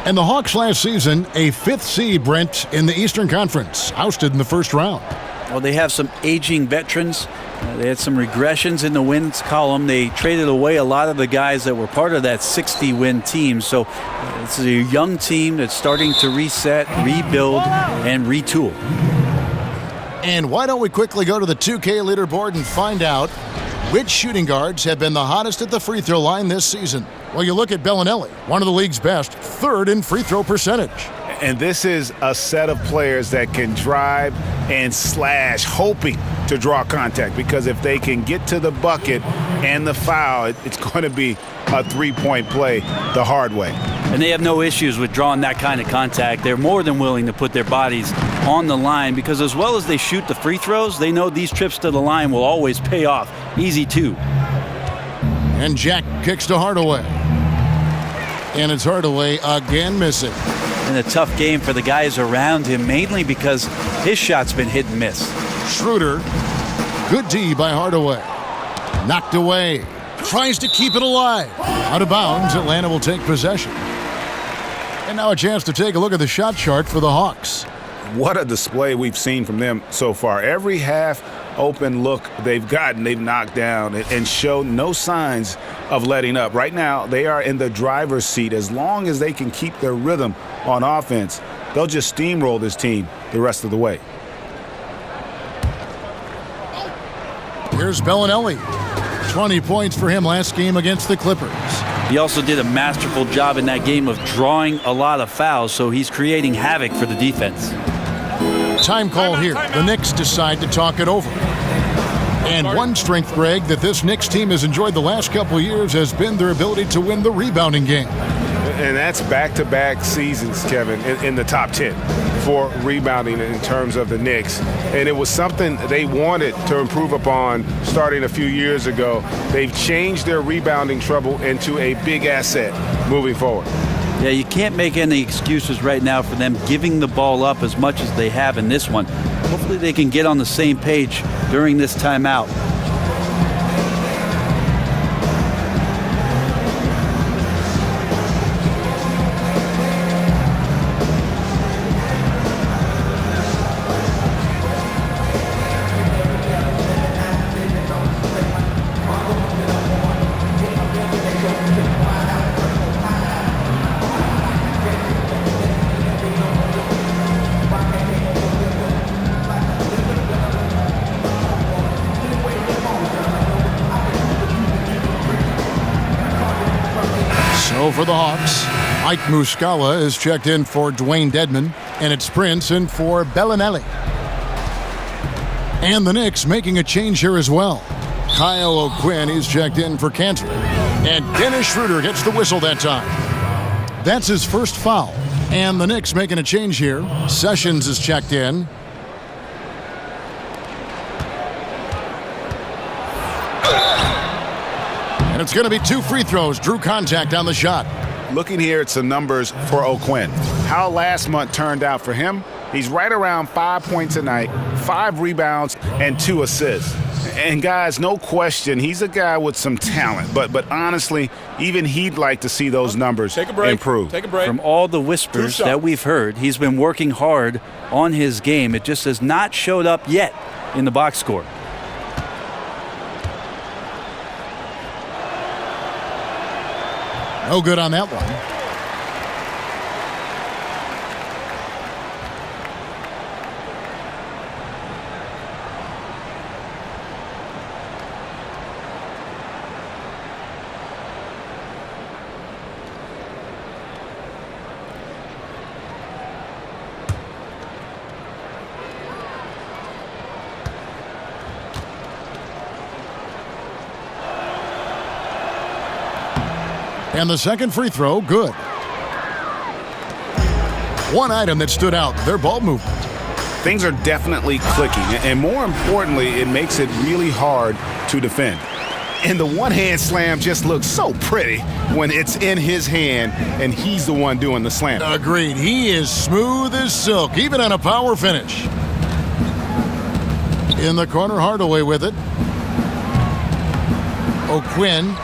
And the Hawks last season, a 5th seed, Brent, in the Eastern Conference, ousted in the first round. Well, they have some aging veterans. They had some regressions in the wins column. They traded away a lot of the guys that were part of that 60-win team. So it's a young team that's starting to reset, rebuild, and retool. And why don't we quickly go to the 2K leaderboard and find out which shooting guards have been the hottest at the free throw line this season? Well, you look at Bellinelli, one of the league's best, third in free throw percentage. And this is a set of players that can drive and slash, hoping to draw contact, because if they can get to the bucket and the foul, it's going to be a three-point play the hard way. And they have no issues with drawing that kind of contact. They're more than willing to put their bodies on the line, because as well as they shoot the free throws, they know these trips to the line will always pay off. Easy too. And Jack kicks to Hardaway. And it's Hardaway again missing. And a tough game for the guys around him, mainly because his shot's been hit and miss. Schroeder, good D by Hardaway. Knocked away. Tries to keep it alive. Out of bounds, Atlanta will take possession. And now a chance to take a look at the shot chart for the Hawks. What a display we've seen from them so far. Every half open look they've gotten, they've knocked down and showed no signs of letting up. Right now, they are in the driver's seat. As long as they can keep their rhythm on offense, they'll just steamroll this team the rest of the way. Here's Bellinelli. 20 points for him last game against the Clippers. He also did a masterful job in that game of drawing a lot of fouls, so he's creating havoc for the defense. Time call here. The Knicks decide to talk it over. And one strength, Greg, that this Knicks team has enjoyed the last couple of years has been their ability to win the rebounding game. And that's back-to-back seasons, Kevin, in the top 10 for rebounding in terms of the Knicks. And it was something they wanted to improve upon starting a few years ago. They've changed their rebounding trouble into a big asset moving forward. Yeah, you can't make any excuses right now for them giving the ball up as much as they have in this one. Hopefully they can get on the same page during this timeout. For the Hawks, Mike Muscala is checked in for Dwayne Dedman, and it's Prince in for Bellinelli. And the Knicks making a change here as well. Kyle O'Quinn is checked in for Cantor. And Dennis Schroeder gets the whistle that time. That's his first foul. And the Knicks making a change here. Sessions is checked in. And it's going to be 2 free throws. Drew contact on the shot. Looking here at some numbers for O'Quinn. How last month turned out for him, he's right around 5 points a night, 5 rebounds, and 2 assists. And guys, no question, he's a guy with some talent. But honestly, even he'd like to see those numbers improve. Take a break. From all the whispers that we've heard, he's been working hard on his game. It just has not showed up yet in the box score. No good on that one. And the second free throw, good. One item that stood out, their ball movement. Things are definitely clicking, and more importantly, it makes it really hard to defend. And the one-hand slam just looks so pretty when it's in his hand and he's the one doing the slam. Agreed. He is smooth as silk, even on a power finish. In the corner, Hardaway with it. O'Quinn.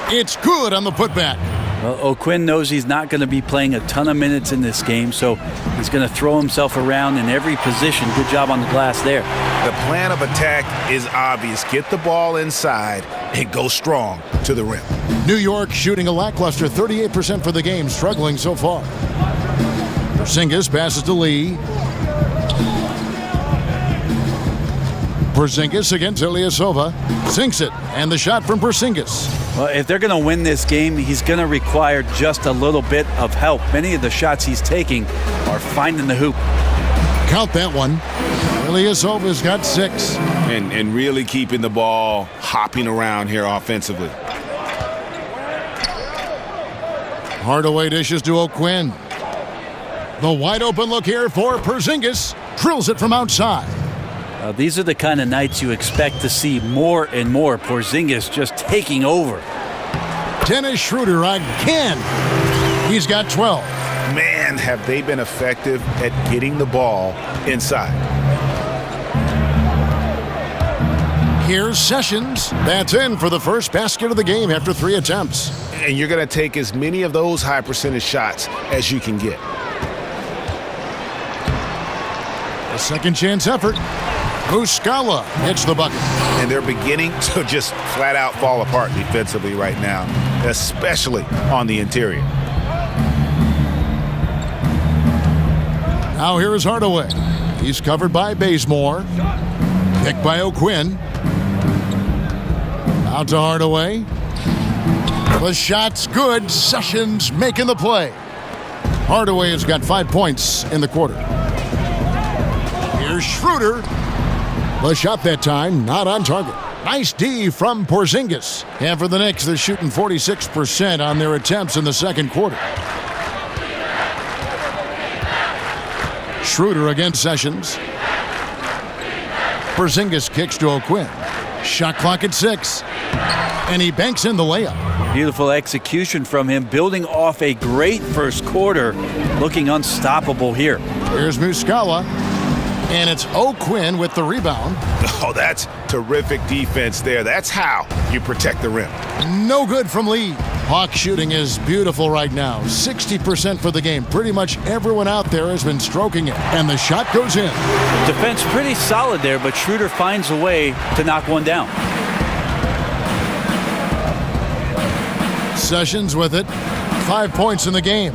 It's good on the putback. Well, O'Quinn knows he's not going to be playing a ton of minutes in this game, so he's going to throw himself around in every position. Good job on the glass there. The plan of attack is obvious. Get the ball inside and go strong to the rim. New York shooting a lackluster 38% for the game, struggling so far. Porzingis passes to Lee. Porzingis against Ilyasova. Sinks it, and the shot from Porzingis. Well, if they're going to win this game, he's going to require just a little bit of help. Many of the shots he's taking are finding the hoop. Count that one. Ilyasova's got 6. And really keeping the ball hopping around here offensively. Hardaway dishes to O'Quinn. The wide open look here for Porzingis. Drills it from outside. These are the kind of nights you expect to see more and more. Porzingis just taking over. Dennis Schroeder again. He's got 12. Man, have they been effective at getting the ball inside. Here's Sessions. That's in for the first basket of the game after 3 attempts. And you're going to take as many of those high percentage shots as you can get. A second chance effort. Muscala hits the bucket. And they're beginning to just flat out fall apart defensively right now, especially on the interior. Now here is Hardaway. He's covered by Bazemore. Picked by O'Quinn. Out to Hardaway. The shot's good. Sessions making the play. Hardaway has got 5 points in the quarter. Here's Schroeder. The shot that time, not on target. Nice D from Porzingis. And for the Knicks, they're shooting 46% on their attempts in the second quarter. Schroeder against Sessions. Porzingis kicks to O'Quinn. Shot clock at 6. And he banks in the layup. Beautiful execution from him, building off a great first quarter, looking unstoppable here. Here's Muscala. And it's O'Quinn with the rebound. Oh, that's terrific defense there. That's how you protect the rim. No good from Lee. Hawk shooting is beautiful right now. 60% for the game. Pretty much everyone out there has been stroking it. And the shot goes in. Defense pretty solid there, but Schroeder finds a way to knock one down. Sessions with it. 5 points in the game.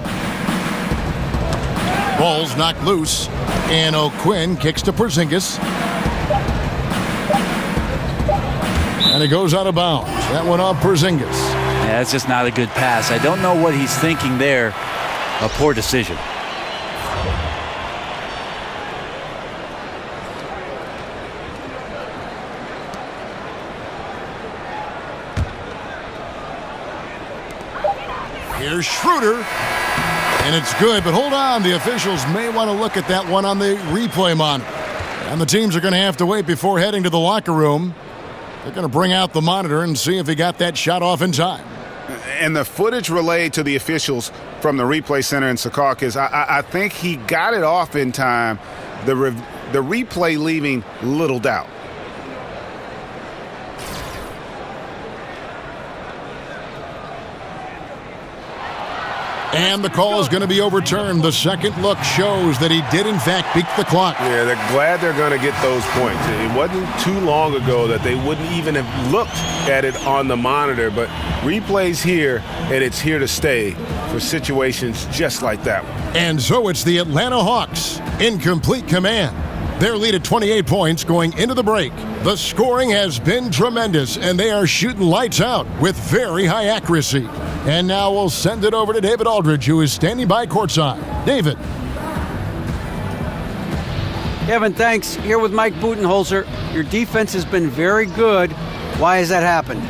Ball's knocked loose. And O'Quinn kicks to Porzingis. And it goes out of bounds. That went off Porzingis. Yeah, that's just not a good pass. I don't know what he's thinking there. A poor decision. Here's Schroeder. And it's good, but hold on. The officials may want to look at that one on the replay monitor. And the teams are going to have to wait before heading to the locker room. They're going to bring out the monitor and see if he got that shot off in time. And the footage relayed to the officials from the replay center in Secaucus, I think he got it off in time. The replay leaving little doubt. And the call is going to be overturned. The second look shows that he did, in fact, beat the clock. Yeah, they're glad they're going to get those points. It wasn't too long ago that they wouldn't even have looked at it on the monitor, but replay's here, and it's here to stay for situations just like that one. And so it's the Atlanta Hawks in complete command. Their lead at 28 points going into the break. The scoring has been tremendous, and they are shooting lights out with very high accuracy. And now we'll send it over to David Aldridge, who is standing by courtside. David. Kevin, thanks. Here with Mike Budenholzer. Your defense has been very good. Why has that happened?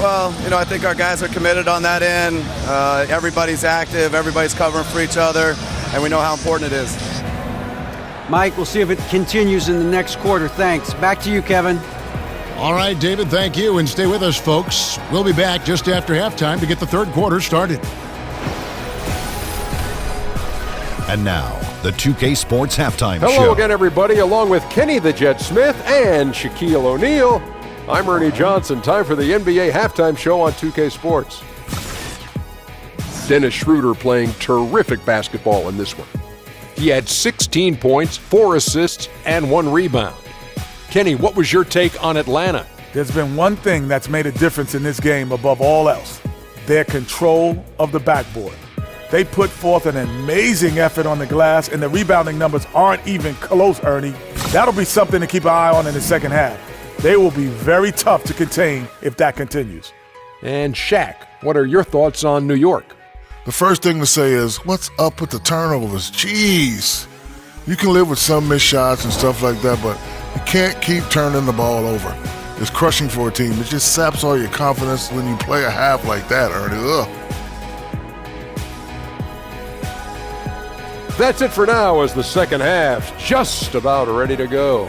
Well, I think our guys are committed on that end. Everybody's active. Everybody's covering for each other, and we know how important it is. Mike, we'll see if it continues in the next quarter. Thanks. Back to you, Kevin. All right, David, thank you, and stay with us, folks. We'll be back just after halftime to get the third quarter started. And now, the 2K Sports Halftime Show. Hello again, everybody, along with Kenny the Jet Smith and Shaquille O'Neal. I'm Ernie Johnson. Time for the NBA Halftime Show on 2K Sports. Dennis Schroeder playing terrific basketball in this one. He had 16 points, 4 assists, and 1 rebound. Kenny, what was your take on Atlanta? There's been one thing that's made a difference in this game above all else: their control of the backboard. They put forth an amazing effort on the glass, and the rebounding numbers aren't even close, Ernie. That'll be something to keep an eye on in the second half. They will be very tough to contain if that continues. And Shaq, what are your thoughts on New York? The first thing to say is, what's up with the turnovers? Jeez. You can live with some missed shots and stuff like that, but you can't keep turning the ball over. It's crushing for a team. It just saps all your confidence when you play a half like that, Ernie. Ugh. That's it for now, as the second half's just about ready to go.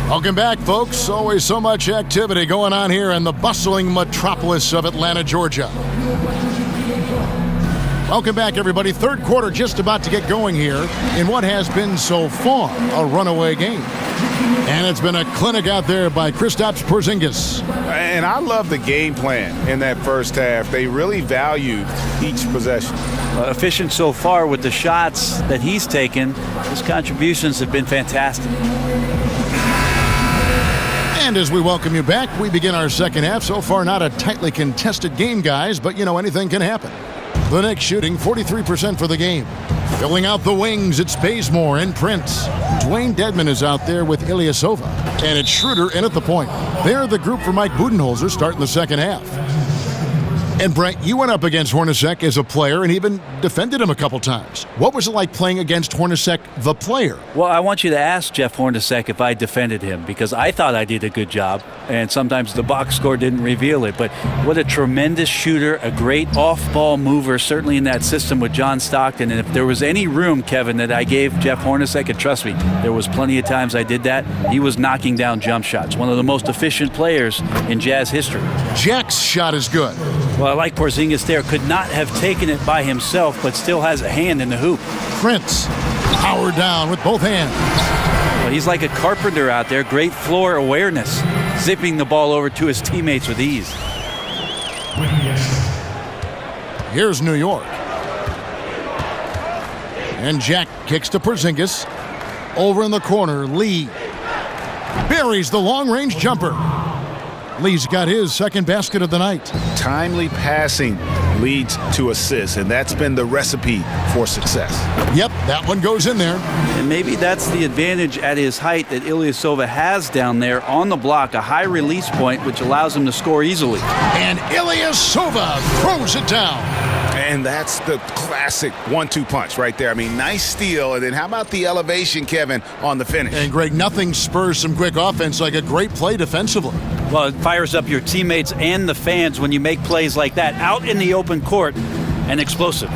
Welcome back, folks. Always so much activity going on here in the bustling metropolis of Atlanta, Georgia. Welcome back, everybody. Third quarter just about to get going here in what has been so far a runaway game. And it's been a clinic out there by Kristaps Porzingis. And I love the game plan in that first half. They really valued each possession. Efficient so far with the shots that he's taken. His contributions have been fantastic. And as we welcome you back, we begin our second half. So far, not a tightly contested game, guys, but you know, anything can happen. The Knicks shooting 43% for the game. Filling out the wings, it's Bazemore and Prince. Dwayne Dedmon is out there with Ilyasova. And it's Schroeder in at the point. They're the group for Mike Budenholzer starting the second half. And Brent, you went up against Hornacek as a player and even defended him a couple times. What was it like playing against Hornacek, the player? Well, I want you to ask Jeff Hornacek if I defended him, because I thought I did a good job, and sometimes the box score didn't reveal it. But what a tremendous shooter, a great off-ball mover, certainly in that system with John Stockton. And if there was any room, Kevin, that I gave Jeff Hornacek, and trust me, there was plenty of times I did that, he was knocking down jump shots. One of the most efficient players in Jazz history. Jack's shot is good. Well, I like Porzingis there. Could not have taken it by himself, but still has a hand in the hoop. Prince, powered down with both hands. Well, he's like a carpenter out there. Great floor awareness. Zipping the ball over to his teammates with ease. Here's New York. And Jack kicks to Porzingis. Over in the corner, Lee buries the long-range jumper. Lee's got his second basket of the night. Timely passing leads to assists, and that's been the recipe for success. Yep, that one goes in there. And maybe that's the advantage at his height that Ilyasova has down there on the block, a high release point, which allows him to score easily. And Ilyasova throws it down. And that's the classic 1-2 punch right there. I mean, nice steal, and then how about the elevation, Kevin, on the finish? And Greg, nothing spurs some quick offense like a great play defensively. Well, it fires up your teammates and the fans when you make plays like that out in the open court and explosive.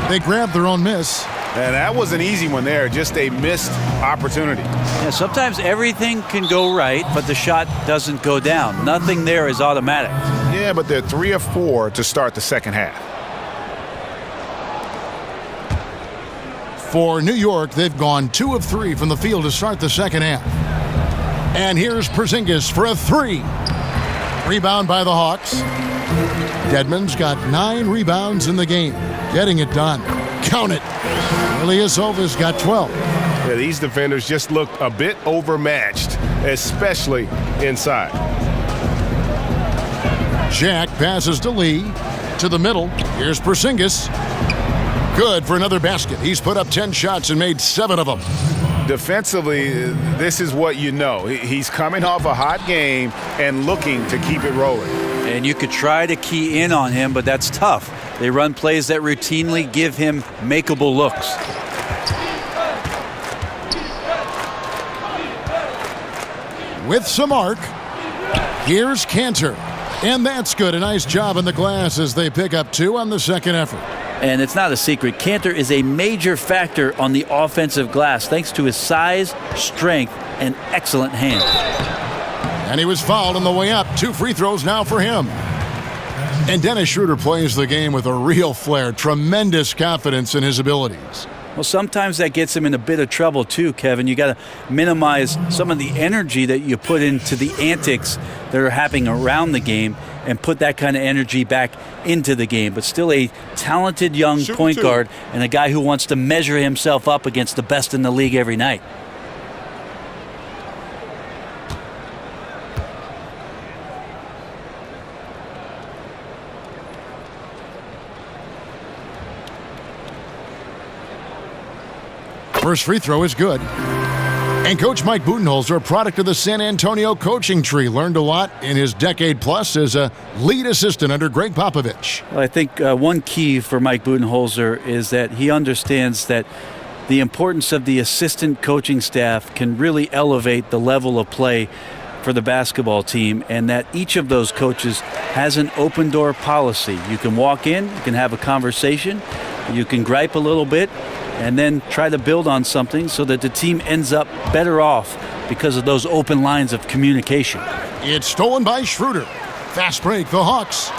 They grabbed their own miss. And that was an easy one there, just a missed opportunity. Yeah, sometimes everything can go right, but the shot doesn't go down. Nothing there is automatic. Yeah, but they're 3 of 4 to start the second half. For New York, they've gone 2 of 3 from the field to start the second half. And here's Porzingis for a 3. Rebound by the Hawks. Dedmon's got 9 rebounds in the game. Getting it done. Count it. Ilyasova's got 12. Yeah, these defenders just looked a bit overmatched, especially inside. Jack passes to Lee. To the middle. Here's Porzingis. Good for another basket. He's put up 10 shots and made 7 of them. Defensively, this is what you know. He's coming off a hot game and looking to keep it rolling. And you could try to key in on him, but that's tough. They run plays that routinely give him makeable looks. With some arc, here's Cantor. And that's good. A nice job in the glass as they pick up 2 on the second effort. And it's not a secret. Cantor is a major factor on the offensive glass thanks to his size, strength, and excellent hands. And he was fouled on the way up. 2 free throws now for him. And Dennis Schroeder plays the game with a real flair. Tremendous confidence in his abilities. Well, sometimes that gets him in a bit of trouble too, Kevin. You got to minimize some of the energy that you put into the antics that are happening around the game and put that kind of energy back into the game. But still a talented young point guard and a guy who wants to measure himself up against the best in the league every night. First free throw is good. And Coach Mike Budenholzer, a product of the San Antonio coaching tree, learned a lot in his decade plus as a lead assistant under Greg Popovich. Well, I think one key for Mike Budenholzer is that he understands that the importance of the assistant coaching staff can really elevate the level of play for the basketball team, and that each of those coaches has an open door policy. You can walk in, you can have a conversation, you can gripe a little bit, and then try to build on something so that the team ends up better off because of those open lines of communication. It's stolen by Schroeder. Fast break, the Hawks.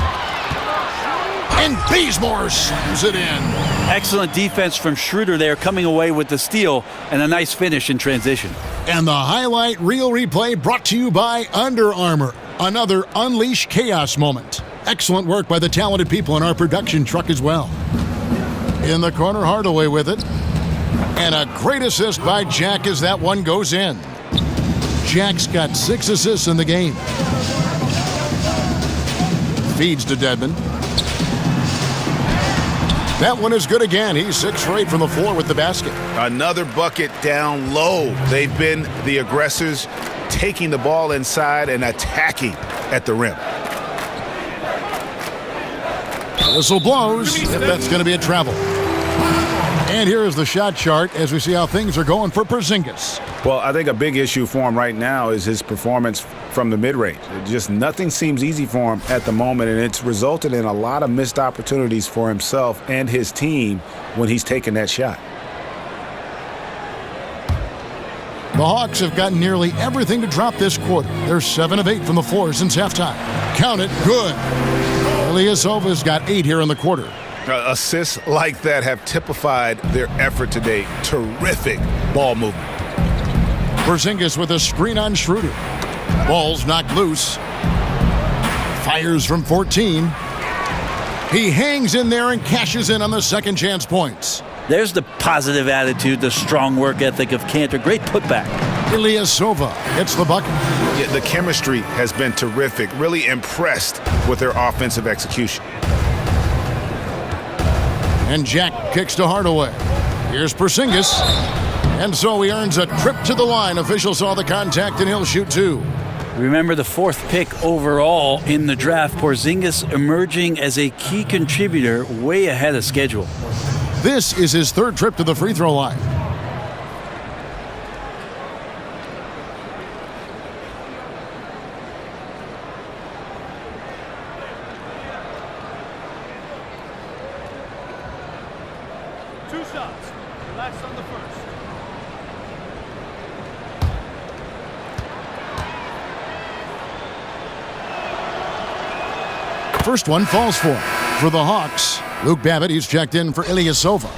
And Bazemore slams it in. Excellent defense from Schroeder there, coming away with the steal and a nice finish in transition. And the highlight reel replay brought to you by Under Armour. Another Unleash Chaos moment. Excellent work by the talented people in our production truck as well. In the corner, Hardaway with it. And a great assist by Jack as that one goes in. Jack's got 6 assists in the game. Feeds to Dedmon. That one is good again. He's 6 for 8 from the floor with the basket. Another bucket down low. They've been the aggressors, taking the ball inside and attacking at the rim. Whistle blows. That's going to be a travel. And here is the shot chart as we see how things are going for Porzingis. Well, I think a big issue for him right now is his performance from the mid-range. Just nothing seems easy for him at the moment, and it's resulted in a lot of missed opportunities for himself and his team when he's taken that shot. The Hawks have gotten nearly everything to drop this quarter. They're 7 of 8 from the floor since halftime. Count it, good. İlyasova's got 8 here in the quarter. Assists like that have typified their effort today. Terrific ball movement. Porzingis with a screen on Schroeder. Ball's knocked loose. Fires from 14. He hangs in there and cashes in on the second chance points. There's the positive attitude, the strong work ethic of Cantor. Great putback. İlyasova hits the bucket. Yeah, the chemistry has been terrific. Really impressed with their offensive execution. And Jack kicks to Hardaway. Here's Porzingis. And so he earns a trip to the line. Officials saw the contact and he'll shoot 2. Remember the 4th pick overall in the draft. Porzingis emerging as a key contributor way ahead of schedule. This is his 3rd trip to the free throw line. First one falls for the Hawks. Luke Babbitt, he's checked in for İlyasova.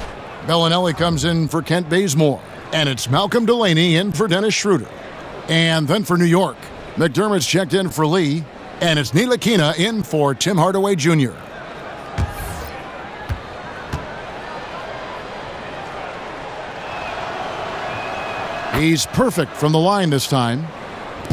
Bellinelli comes in for Kent Bazemore. And it's Malcolm Delaney in for Dennis Schroeder. And then for New York, McDermott's checked in for Lee. And it's Ntilikina in for Tim Hardaway Jr. He's perfect from the line this time.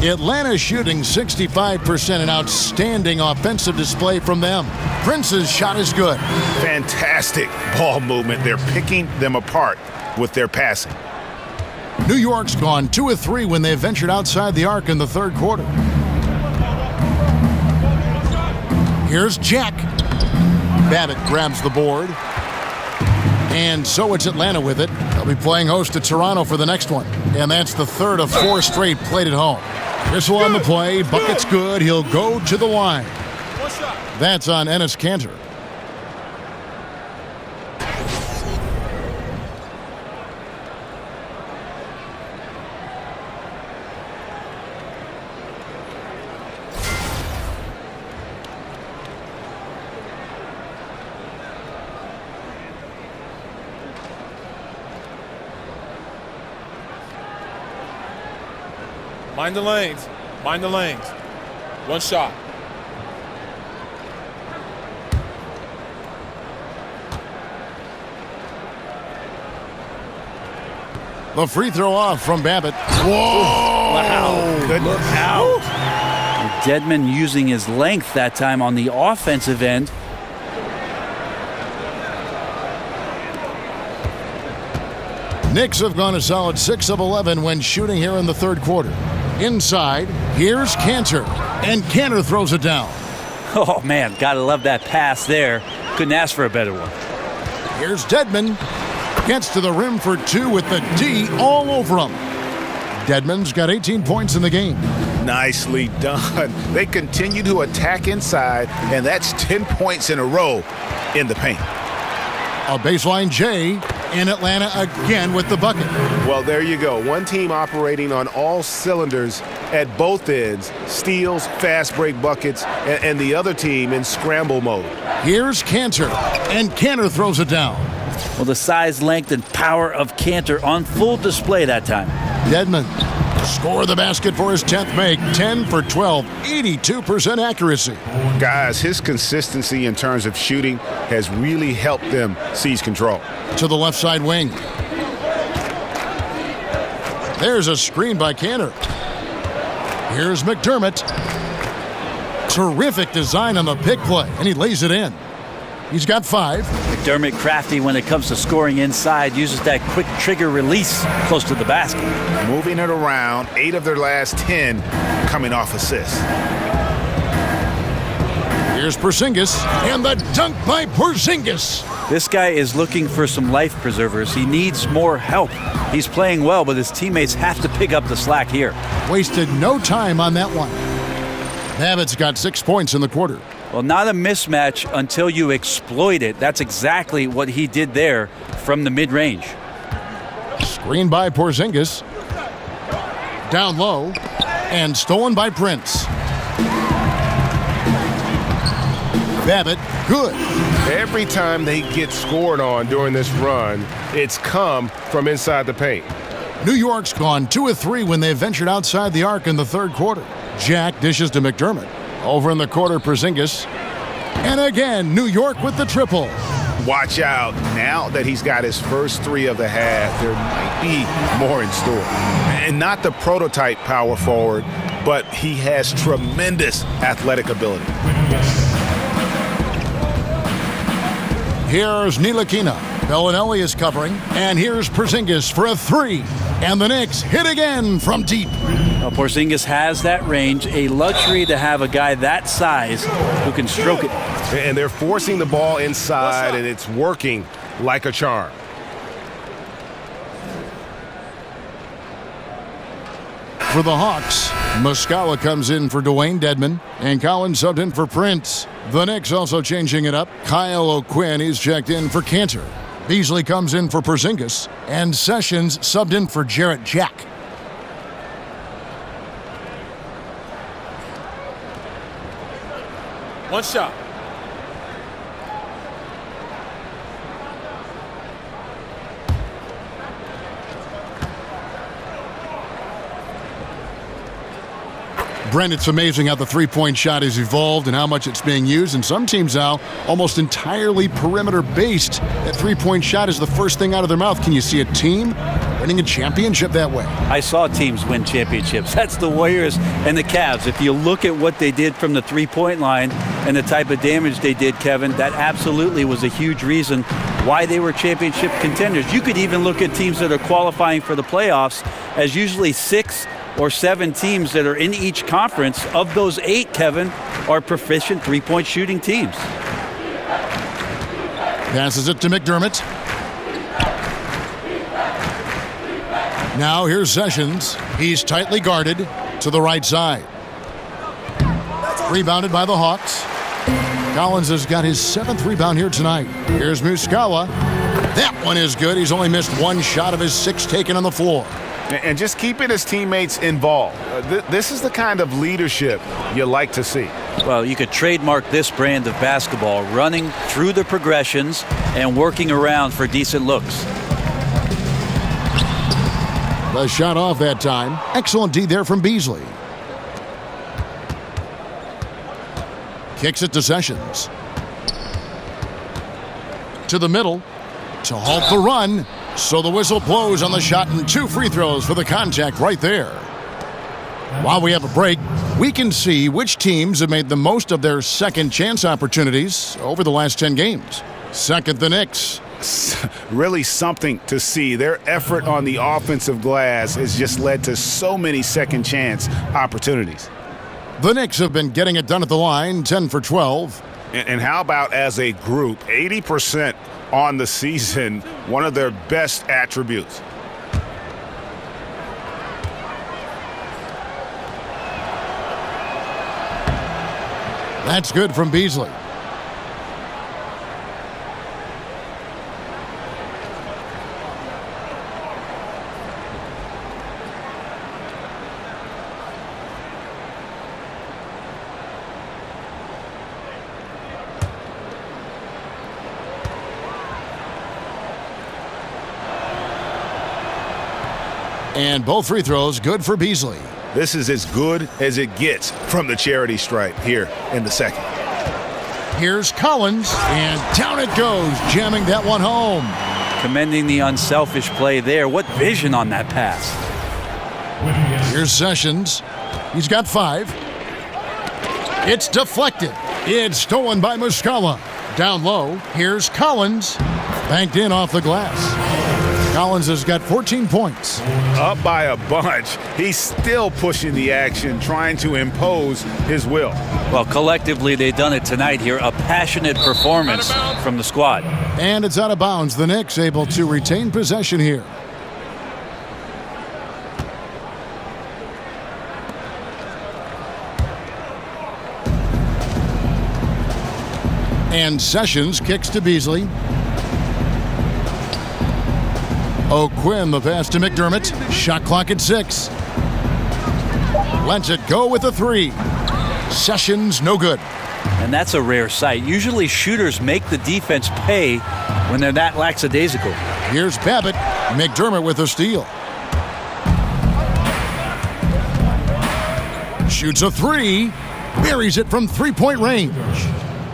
Atlanta shooting 65%, an outstanding offensive display from them. Prince's shot is good. Fantastic ball movement. They're picking them apart with their passing. New York's gone 2 of 3 when they ventured outside the arc in the 3rd quarter. Here's Jack. Babbitt grabs the board. And so it's Atlanta with it. They'll be playing host to Toronto for the next one. And that's the 3rd of 4 straight played at home. Whistle on the play. Bucket's good. He'll go to the line. That's on Enes Kanter. Mind the lanes. Mind the lanes. One shot. The free throw off from Babbitt. Whoa! Wow. Good look out. Dedmon using his length that time on the offensive end. Knicks have gone a solid 6 of 11 when shooting here in the third quarter. Inside, here's Cantor, and Cantor throws it down. Oh, man, gotta love that pass there. Couldn't ask for a better one. Here's Dedmon. Gets to the rim for 2 with the D all over him. Dedmon's got 18 points in the game. Nicely done. They continue to attack inside, and that's 10 points in a row in the paint. A baseline J in Atlanta again with the bucket. Well, there you go. One team operating on all cylinders at both ends. Steals, fast break buckets, and the other team in scramble mode. Here's Cantor, and Cantor throws it down. Well, the size, length, and power of Cantor on full display that time. Dedmon score the basket for his 10th make. 10 for 12, 82% accuracy. Guys, his consistency in terms of shooting has really helped them seize control. To the left side wing. There's a screen by Cantor. Here's McDermott. Terrific design on the pick play, and he lays it in. He's got 5. McDermott crafty when it comes to scoring inside, uses that quick trigger release close to the basket. Moving it around, 8 of their last 10 coming off assists. Here's Porzingis, and the dunk by Porzingis. This guy is looking for some life preservers. He needs more help. He's playing well, but his teammates have to pick up the slack here. Wasted no time on that one. Babbitt's got 6 points in the quarter. Well, not a mismatch until you exploit it. That's exactly what he did there from the mid-range. Screen by Porzingis. Down low. And stolen by Prince. Babbitt, good. Every time they get scored on during this run, it's come from inside the paint. New York's gone 2 of 3 when they ventured outside the arc in the third quarter. Jack dishes to McDermott. Over in the quarter, Porzingis. And again, New York with the triple. Watch out. Now that he's got his first 3 of the half, there might be more in store. And not the prototype power forward, but he has tremendous athletic ability. Here's Ntilikina. Bellinelli is covering. And here's Porzingis for a 3. And the Knicks hit again from deep. Well, Porzingis has that range, a luxury to have a guy that size who can stroke it. And they're forcing the ball inside, and it's working like a charm. For the Hawks, Muscala comes in for Dwayne Dedmon, and Collins subbed in for Prince. The Knicks also changing it up. Kyle O'Quinn is checked in for Cantor. Beasley comes in for Porzingis, and Sessions subbed in for Jarrett Jack. One shot. Brent, it's amazing how the three-point shot has evolved and how much it's being used. And some teams now almost entirely perimeter-based. That three-point shot is the first thing out of their mouth. Can you see a team winning a championship that way? I saw teams win championships. That's the Warriors and the Cavs. If you look at what they did from the three-point line and the type of damage they did, Kevin, that absolutely was a huge reason why they were championship contenders. You could even look at teams that are qualifying for the playoffs as usually 6 or 7 teams that are in each conference. Of those 8, Kevin, are proficient three-point shooting teams. Passes it to McDermott. Now here's Sessions. He's tightly guarded to the right side. Rebounded by the Hawks. Collins has got his 7th rebound here tonight. Here's Muscala. That one is good. He's only missed 1 shot of his 6 taken on the floor. And just keeping his teammates involved. This is the kind of leadership you like to see. Well, you could trademark this brand of basketball, running through the progressions and working around for decent looks. The shot off that time. Excellent D there from Beasley. Kicks it to Sessions. To the middle to halt the run. So the whistle blows on the shot and 2 free throws for the contact right there. While we have a break, we can see which teams have made the most of their second chance opportunities over the last 10 games. Second, the Knicks. Really something to see. Their effort on the offensive glass has just led to so many second chance opportunities. The Knicks have been getting it done at the line, 10 for 12. And how about as a group, 80% on the season, one of their best attributes. That's good from Beasley. And both free throws good for Beasley. This is as good as it gets from the charity stripe here in the second. Here's Collins, and down it goes, jamming that one home. Commending the unselfish play there. What vision on that pass. Here's Sessions. He's got 5. It's deflected. It's stolen by Muscala. Down low, here's Collins. Banked in off the glass. Collins has got 14 points. Up by a bunch. He's still pushing the action, trying to impose his will. Well, collectively, they've done it tonight here. A passionate performance from the squad. And it's out of bounds. The Knicks able to retain possession here. And Sessions kicks to Beasley. O'Quinn, the pass to McDermott. Shot clock at 6. Lets it go with a 3. Sessions, no good. And that's a rare sight. Usually shooters make the defense pay when they're that lackadaisical. Here's Babbitt. McDermott with a steal. Shoots a 3. Buries it from 3-point range.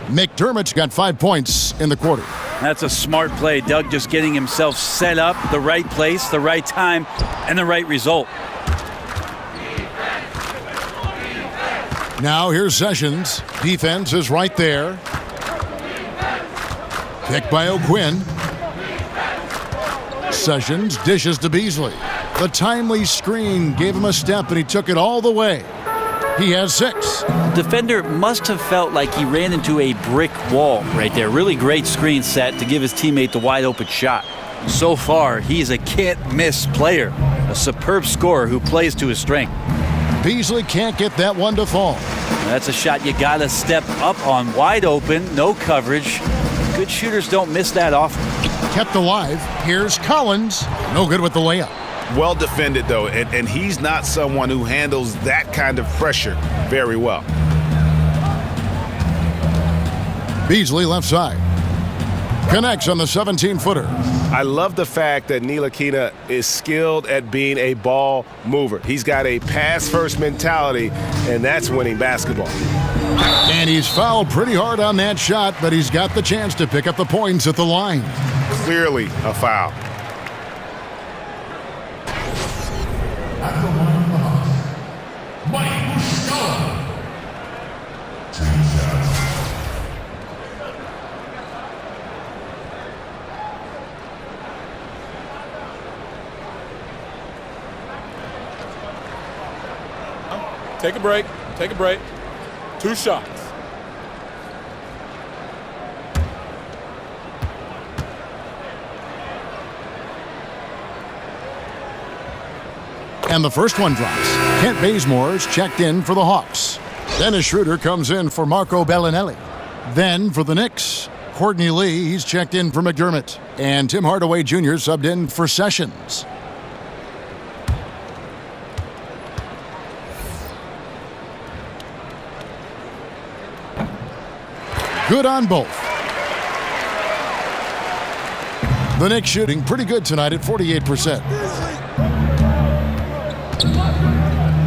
McDermott's got 5 points in the quarter. That's a smart play. Doug just getting himself set up, the right place, the right time, and the right result. Now here's Sessions. Defense is right there. Picked by O'Quinn. Sessions dishes to Beasley. The timely screen gave him a step, and he took it all the way. He has 6. Defender must have felt like he ran into a brick wall right there. Really great screen set to give his teammate the wide open shot. So far, he's a can't-miss player. A superb scorer who plays to his strength. Beasley can't get that one to fall. That's a shot you got to step up on. Wide open, no coverage. Good shooters don't miss that often. Kept alive. Here's Collins. No good with the layup. Well defended, though, and he's not someone who handles that kind of pressure very well. Beasley left side. Connects on the 17-footer. I love the fact that Ntilikina is skilled at being a ball mover. He's got a pass-first mentality, and that's winning basketball. And he's fouled pretty hard on that shot, but he's got the chance to pick up the points at the line. Clearly a foul. At the line of the Hawks, Mike Muscala. 2 shots. Take a break. Take a break. 2 shots. And the first one drops. Kent Bazemore's checked in for the Hawks. Dennis Schroeder comes in for Marco Bellinelli. Then for the Knicks, Courtney Lee, he's checked in for McDermott. And Tim Hardaway Jr. subbed in for Sessions. Good on both. The Knicks shooting pretty good tonight at 48%.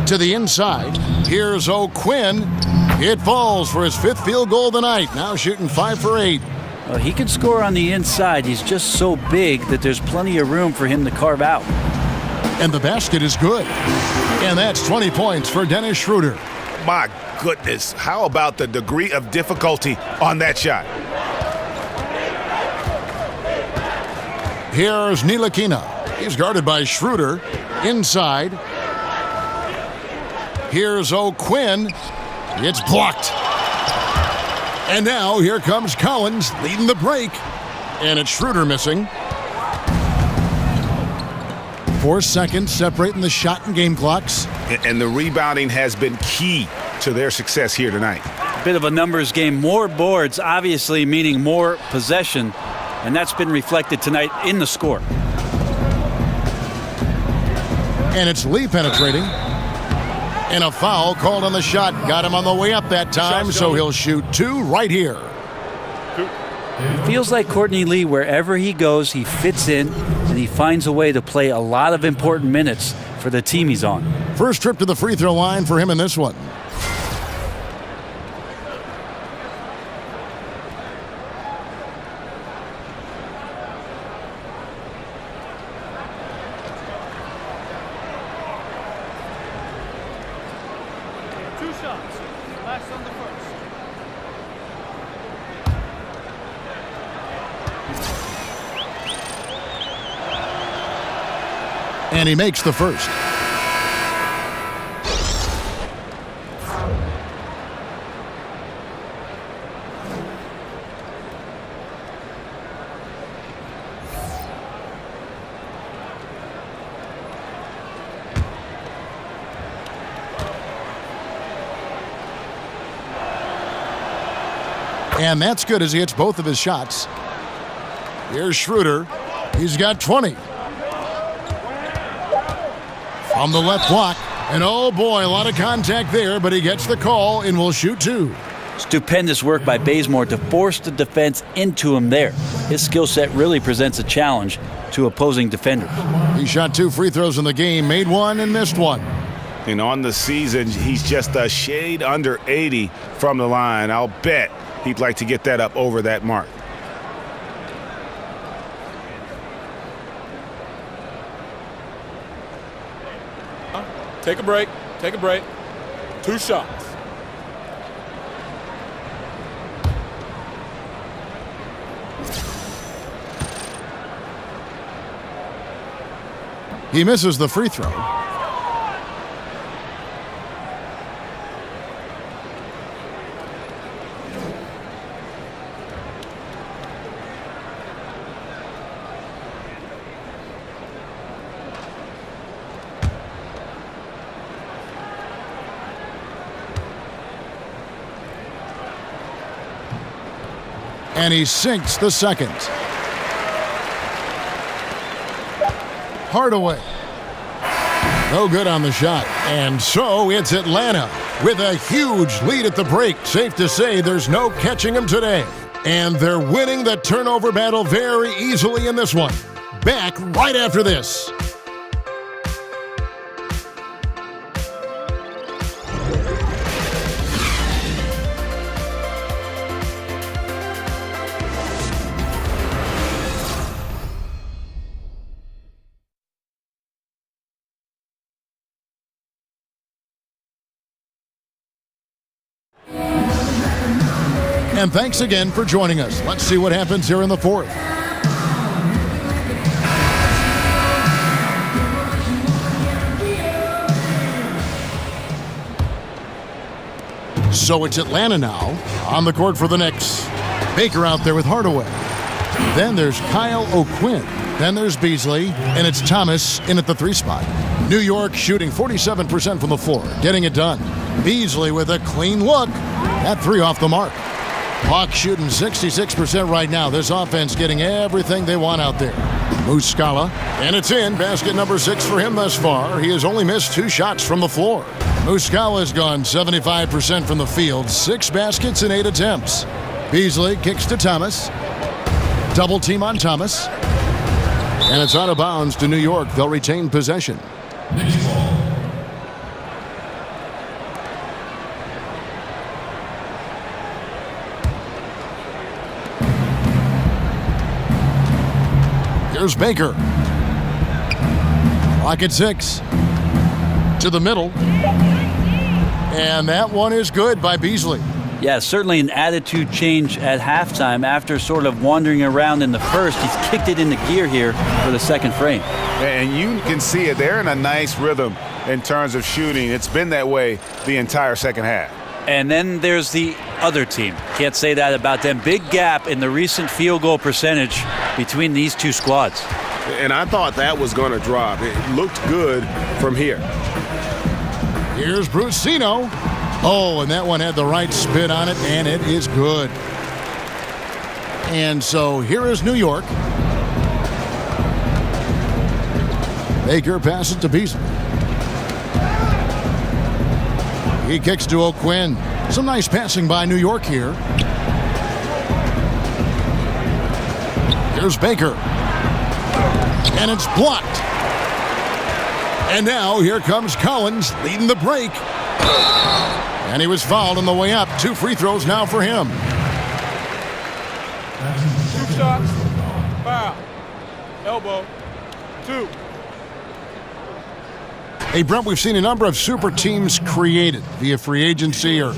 To the inside. Here's O'Quinn. It falls for his 5th field goal of the night. Now shooting 5 for 8. Well, he can score on the inside. He's just so big that there's plenty of room for him to carve out. And the basket is good. And that's 20 points for Dennis Schroeder. My goodness, how about the degree of difficulty on that shot? Here's Ntilikina. He's guarded by Schroeder. Inside. Here's O'Quinn. It's blocked. And now here comes Collins leading the break. And it's Schroeder missing. 4 seconds separating the shot and game clocks. And the rebounding has been key to their success here tonight. Bit of a numbers game. More boards, obviously, meaning more possession. And that's been reflected tonight in the score. And it's Lee penetrating. And a foul called on the shot. Got him on the way up that time, so he'll shoot 2 right here. It feels like Courtney Lee, wherever he goes, he fits in, and he finds a way to play a lot of important minutes for the team he's on. First trip to the free throw line for him in this one. And he makes the first. And that's good as he hits both of his shots. Here's Schroeder. He's got 20. From the left block. And oh boy, a lot of contact there, but he gets the call and will shoot 2. Stupendous work by Bazemore to force the defense into him there. His skill set really presents a challenge to opposing defenders. He shot 2 free throws in the game, made 1 and missed 1. And on the season, he's just a shade under 80 from the line. I'll bet he'd like to get that up over that mark. Take a break. Take a break. 2 shots. He misses the free throw. And he sinks the second. Hardaway. No good on the shot. And so it's Atlanta with a huge lead at the break. Safe to say there's no catching them today. And they're winning the turnover battle very easily in this one. Back right after this. And thanks again for joining us. Let's see what happens here in the fourth. So it's Atlanta now on the court for the Knicks. Baker out there with Hardaway. Then there's Kyle O'Quinn. Then there's Beasley. And it's Thomas in at the 3 spot. New York shooting 47% from the floor, getting it done. Beasley with a clean look. That 3 off the mark. Hawks shooting 66% right now. This offense getting everything they want out there. Muscala, and it's in. Basket number 6 for him thus far. He has only missed 2 shots from the floor. Muscala's gone 75% from the field. 6 baskets in 8 attempts. Beasley kicks to Thomas. Double team on Thomas. And it's out of bounds to New York. They'll retain possession. Knicks ball. Here's Baker. Clock at 6. To the middle. And that one is good by Beasley. Yeah, certainly an attitude change at halftime. After sort of wandering around in the first, he's kicked it into gear here for the second frame. And you can see it. They're in a nice rhythm in terms of shooting. It's been that way the entire second half. And then there's the other team. Can't say that about them. Big gap in the recent field goal percentage between these two squads. And I thought that was going to drop. It looked good from here. Here's Brucino. Oh, and that one had the right spin on it, and it is good. And so here is New York. Baker passes to Beasley. He kicks to O'Quinn. Some nice passing by New York here. Here's Baker. And it's blocked. And now here comes Collins leading the break. And he was fouled on the way up. 2 free throws now for him. 2 shots. Foul. Elbow. 2. Hey, Brent, we've seen a number of super teams created via free agency or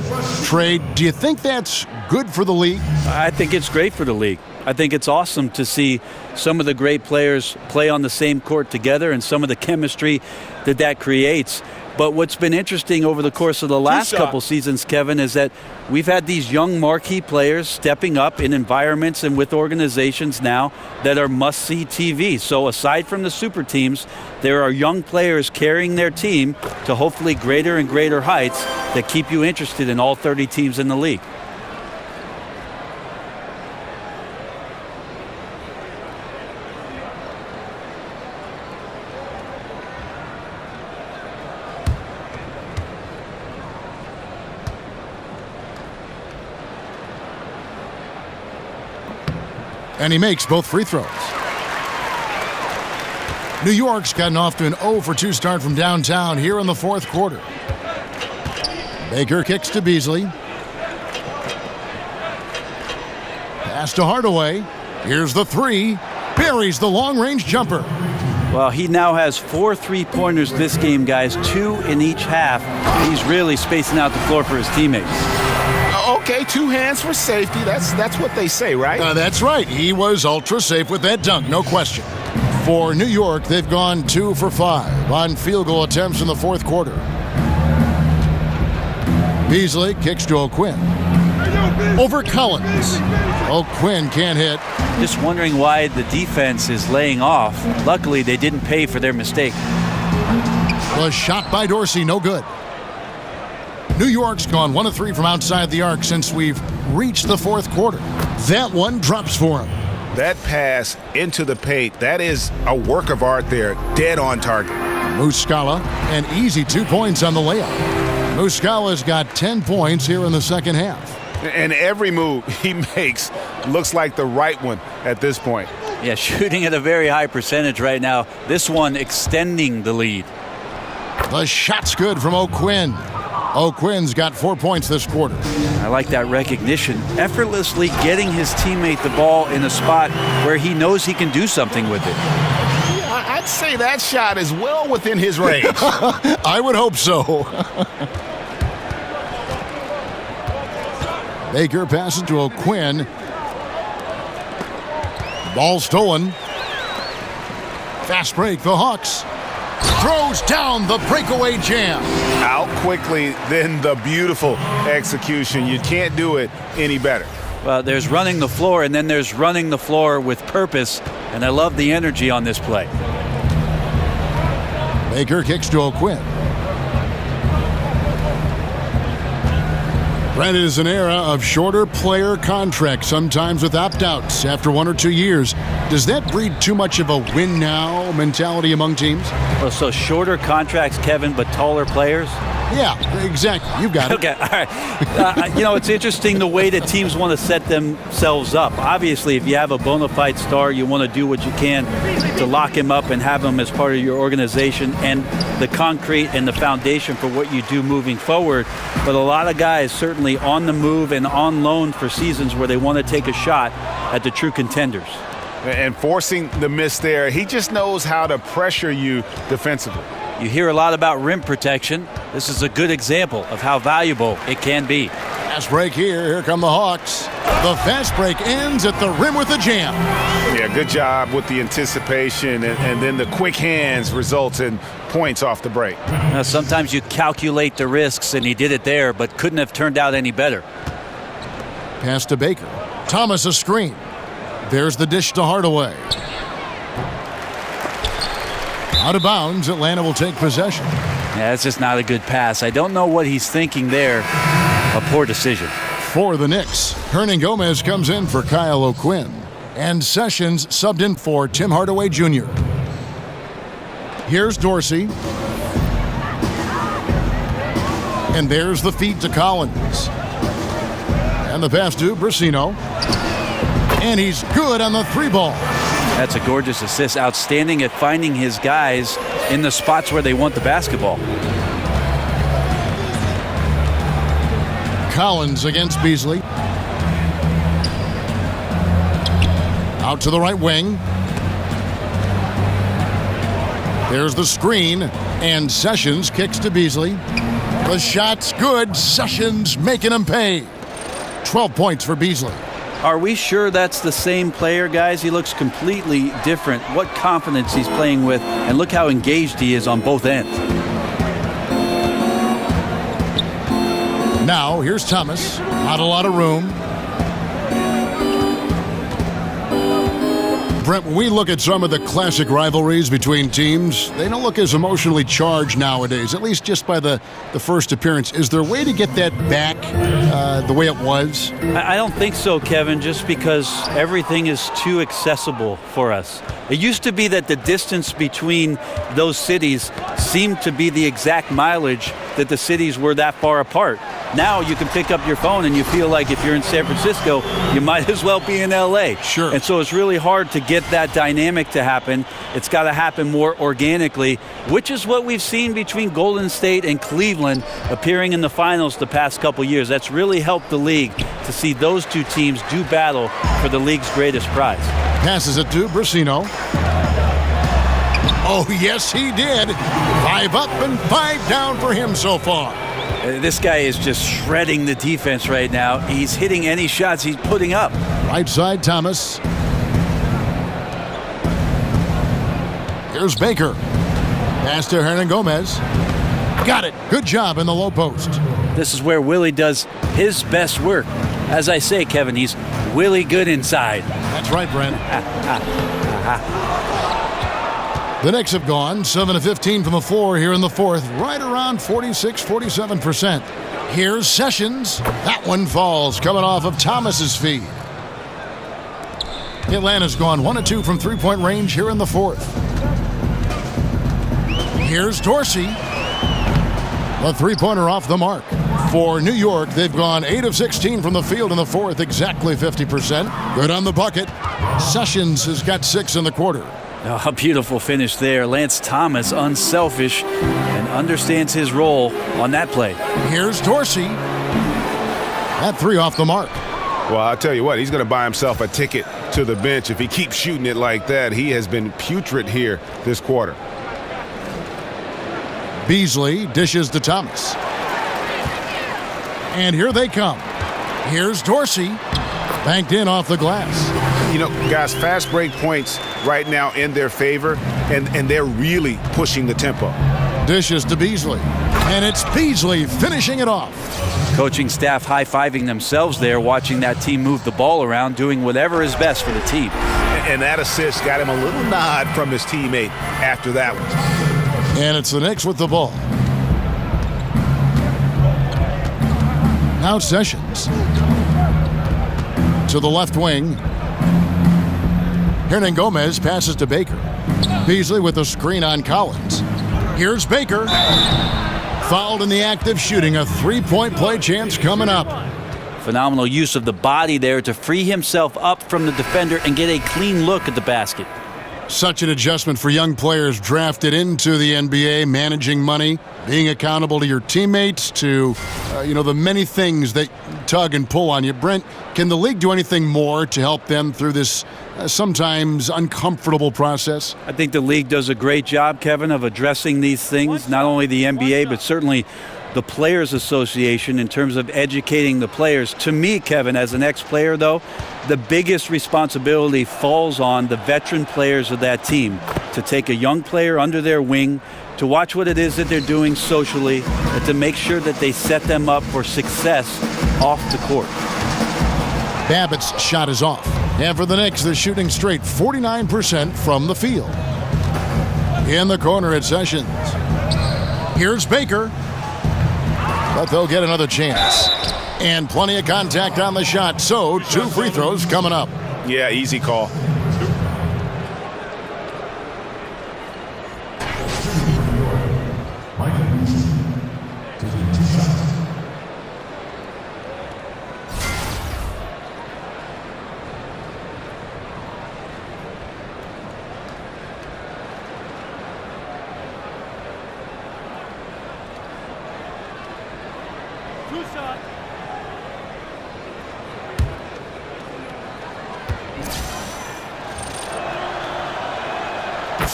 trade. Do you think that's good for the league? I think it's great for the league. I think it's awesome to see some of the great players play on the same court together and some of the chemistry that creates. But what's been interesting over the course of the last couple seasons, Kevin, is that we've had these young marquee players stepping up in environments and with organizations now that are must-see TV. So aside from the super teams, there are young players carrying their team to hopefully greater and greater heights that keep you interested in all 30 teams in the league. And he makes both free throws. New York's gotten off to an 0-for-2 start from downtown here in the fourth quarter. Baker kicks to Beasley. Pass to Hardaway. Here's the 3. Buries the long-range jumper. Well, he now has 4 3-pointers this game, guys, 2 in each half. He's really spacing out the floor for his teammates. Okay, 2 hands for safety. That's what they say, right? That's right. He was ultra safe with that dunk, no question. For New York, they've gone 2 for 5 on field goal attempts in the fourth quarter. Beasley kicks to O'Quinn. Over Collins. O'Quinn can't hit. Just wondering why the defense is laying off. Luckily, they didn't pay for their mistake. Was shot by Dorsey, no good. New York's gone 1 of 3 from outside the arc since we've reached the fourth quarter. That one drops for him. That pass into the paint, that is a work of art there, dead on target. Muscala, an easy 2 points on the layup. Muscala's got 10 points here in the second half. And every move he makes looks like the right one at this point. Yeah, shooting at a very high percentage right now. This one extending the lead. The shot's good from O'Quinn. O'Quinn's got 4 points this quarter. I like that recognition. Effortlessly getting his teammate the ball in a spot where he knows he can do something with it. Yeah, I'd say that shot is well within his range. I would hope so. Baker passes to O'Quinn. Ball stolen. Fast break, the Hawks. Throws down the breakaway jam. Out quickly, then the beautiful execution. You can't do it any better. Well, there's running the floor, and then there's running the floor with purpose, and I love the energy on this play. Baker kicks to O'Quinn. Brent, it is an era of shorter player contracts, sometimes with opt-outs after 1 or 2 years. Does that breed too much of a win-now mentality among teams? Well, so shorter contracts, Kevin, but taller players? Yeah, exactly. You got it. Okay, all right. It's interesting the way that teams want to set themselves up. Obviously, if you have a bona fide star, you want to do what you can to lock him up and have him as part of your organization and the concrete and the foundation for what you do moving forward. But a lot of guys certainly on the move and on loan for seasons where they want to take a shot at the true contenders. And forcing the miss there, he just knows how to pressure you defensively. You hear a lot about rim protection. This is a good example of how valuable it can be. Fast break here. Here come the Hawks. The fast break ends at the rim with a jam. Yeah, good job with the anticipation, and then the quick hands results in points off the break. Now, sometimes you calculate the risks, and he did it there, but couldn't have turned out any better. Pass to Baker. Thomas a screen. There's the dish to Hardaway. Out of bounds, Atlanta will take possession. Yeah, that's just not a good pass. I don't know what he's thinking there. A poor decision. For the Knicks, Hernan Gomez comes in for Kyle O'Quinn. And Sessions subbed in for Tim Hardaway Jr. Here's Dorsey. And there's the feed to Collins. And the pass to Brasino. And he's good on the three ball. That's a gorgeous assist. Outstanding at finding his guys in the spots where they want the basketball. Collins against Beasley. Out to the right wing. There's the screen, and Sessions kicks to Beasley. The shot's good. Sessions making him pay. 12 points for Beasley. Are we sure that's the same player, guys? He looks completely different. What confidence he's playing with, and look how engaged he is on both ends. Now, here's Thomas. Not a lot of room. Brent, when we look at some of the classic rivalries between teams, they don't look as emotionally charged nowadays, at least just by the first appearance. Is there a way to get that back the way it was? I don't think so, Kevin, just because everything is too accessible for us. It used to be that the distance between those cities seemed to be the exact mileage that the cities were that far apart. Now you can pick up your phone and you feel like if you're in San Francisco, you might as well be in LA. Sure. And so it's really hard to get that dynamic to happen. It's got to happen more organically, which is what we've seen between Golden State and Cleveland appearing in the finals the past couple years. That's really helped the league to see those two teams do battle for the league's greatest prize. Passes it to Brasino. Oh, yes, he did. 5 up and 5 down for him so far. This guy is just shredding the defense right now. He's hitting any shots he's putting up. Right side, Thomas. Here's Baker. Pass to Hernan Gomez. Got it. Good job in the low post. This is where Willie does his best work. As I say, Kevin, he's Willie good inside. That's right, Brent. The Knicks have gone 7 of 15 from the floor here in the fourth, right around 46-47%. Here's Sessions. That one falls, coming off of Thomas's feed. Atlanta's gone 1 of 2 from three-point range here in the fourth. Here's Dorsey. A three-pointer off the mark. For New York, they've gone 8 of 16 from the field in the fourth, exactly 50%. Good on the bucket. Sessions has got 6 in the quarter. Oh, a beautiful finish there. Lance Thomas, unselfish, and understands his role on that play. Here's Dorsey. That 3 off the mark. Well, I'll tell you what, he's going to buy himself a ticket to the bench if he keeps shooting it like that. He has been putrid here this quarter. Beasley dishes to Thomas. And here they come. Here's Dorsey. Banked in off the glass. You know, guys, fast break points right now in their favor, and they're really pushing the tempo. Dishes to Beasley. And it's Beasley finishing it off. Coaching staff high-fiving themselves there, watching that team move the ball around, doing whatever is best for the team. And that assist got him a little nod from his teammate after that one. And it's the Knicks with the ball. Now Sessions. To the left wing. Hernan Gomez passes to Baker. Beasley with a screen on Collins. Here's Baker. Fouled in the act of shooting. A three-point play chance coming up. Phenomenal use of the body there to free himself up from the defender and get a clean look at the basket. Such an adjustment for young players drafted into the NBA, managing money, being accountable to your teammates, to, the many things that tug and pull on you. Brent, can the league do anything more to help them through this sometimes uncomfortable process? I think the league does a great job, Kevin, of addressing these things, not only the NBA, but certainly the Players Association in terms of educating the players. To me, Kevin, as an ex-player, though, the biggest responsibility falls on the veteran players of that team to take a young player under their wing, to watch what it is that they're doing socially, and to make sure that they set them up for success off the court. Babbitt's shot is off. And for the Knicks, they're shooting straight 49% from the field. In the corner at Sessions. Here's Baker. But they'll get another chance. And plenty of contact on the shot. So 2 free throws coming up. Yeah, easy call.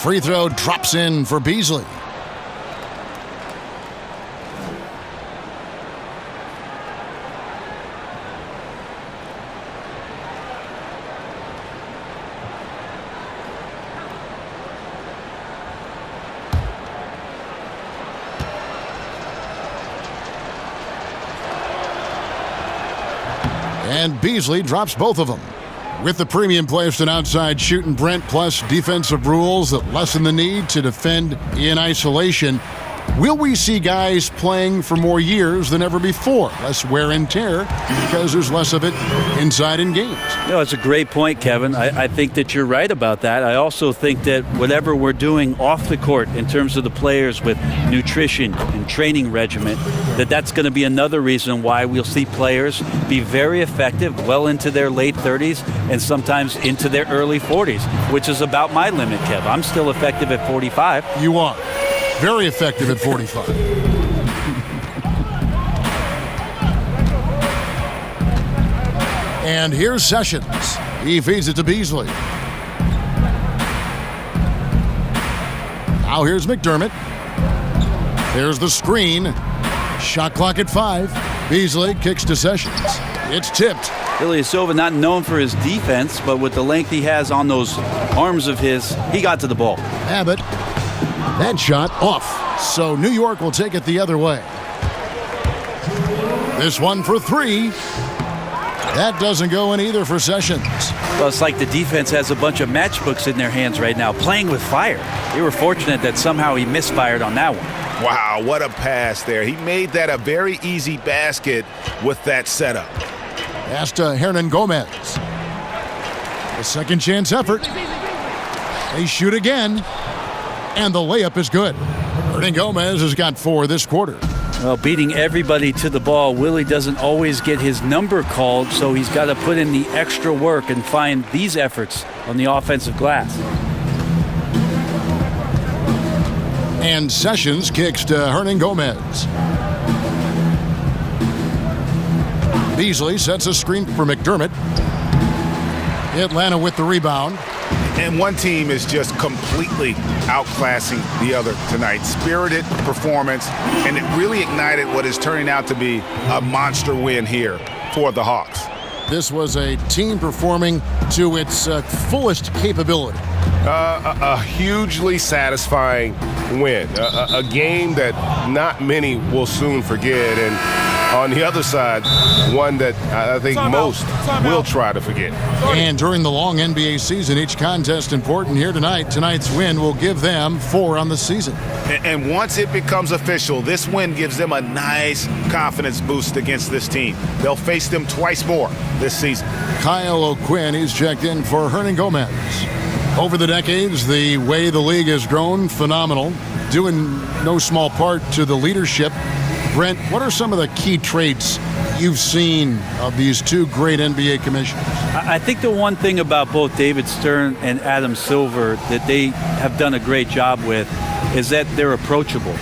Free throw drops in for Beasley. And Beasley drops both of them. With the premium placed and outside shooting, Brent, plus defensive rules that lessen the need to defend in isolation, will we see guys playing for more years than ever before? Less wear and tear because there's less of it inside in games. It's a great point, Kevin. I think that you're right about that. I also think that whatever we're doing off the court in terms of the players with nutrition and training regimen, that's going to be another reason why we'll see players be very effective well into their late 30s and sometimes into their early 40s, which is about my limit, Kev. I'm still effective at 45. You are. Very effective at 45. And here's Sessions. He feeds it to Beasley. Now here's McDermott. There's the screen. Shot clock at 5. Beasley kicks to Sessions. It's tipped. İlyasova not known for his defense, but with the length he has on those arms of his, he got to the ball. Abbott. That shot off. So New York will take it the other way. This one for 3. That doesn't go in either for Sessions. Well, it's like the defense has a bunch of matchbooks in their hands right now, playing with fire. They were fortunate that somehow he misfired on that one. Wow, what a pass there. He made that a very easy basket with that setup. Pass to Hernan Gomez. A second chance effort. They shoot again. And the layup is good. Hernan Gomez has got 4 this quarter. Well, beating everybody to the ball, Willie doesn't always get his number called, so he's got to put in the extra work and find these efforts on the offensive glass. And Sessions kicks to Hernan Gomez. Beasley sets a screen for McDermott. Atlanta with the rebound. And one team is just completely outclassing the other tonight. Spirited performance, and it really ignited what is turning out to be a monster win here for the Hawks. This was a team performing to its fullest capability. A hugely satisfying win. A game that not many will soon forget. And on the other side, one that I think most will try to forget. And during the long NBA season, each contest important here tonight. Tonight's win will give them 4 on the season. And once it becomes official, this win gives them a nice confidence boost against this team. They'll face them twice more this season. Kyle O'Quinn, he's checked in for Hernan Gomez. Over the decades, the way the league has grown, phenomenal. Due in no small part to the leadership. Brent, what are some of the key traits you've seen of these two great NBA commissioners? I think the one thing about both David Stern and Adam Silver that they have done a great job with is that they're approachable.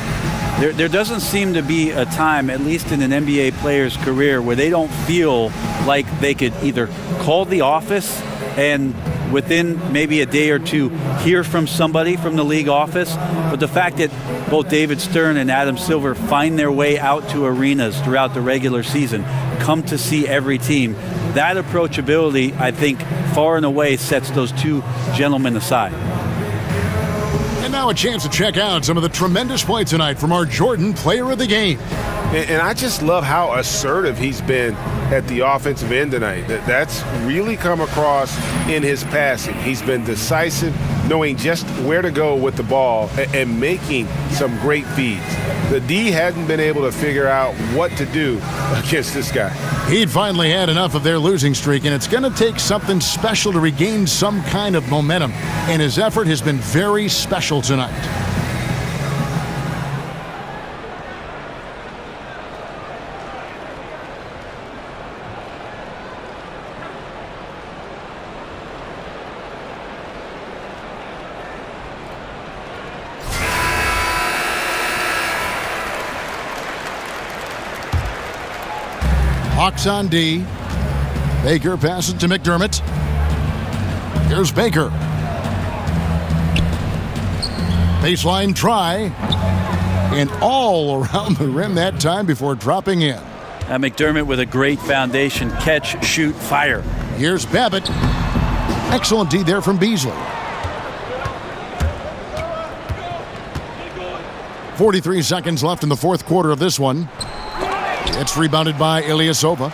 There doesn't seem to be a time, at least in an NBA player's career, where they don't feel like they could either call the office and within maybe a day or two hear from somebody from the league office. But the fact that both David Stern and Adam Silver find their way out to arenas throughout the regular season, come to see every team, that approachability, I think, far and away sets those two gentlemen aside. And now a chance to check out some of the tremendous play tonight from our Jordan Player of the Game. And I just love how assertive he's been at the offensive end tonight. That's really come across in his passing. He's been decisive, knowing just where to go with the ball and making some great feeds. The D hadn't been able to figure out what to do against this guy. He'd finally had enough of their losing streak, and it's going to take something special to regain some kind of momentum. And his effort has been very special tonight. Hawks on D. Baker passes to McDermott. Here's Baker. Baseline try. And all around the rim that time before dropping in. McDermott with a great foundation. Catch, shoot, fire. Here's Babbitt. Excellent D there from Beasley. 43 seconds left in the fourth quarter of this one. It's rebounded by Ilyasova.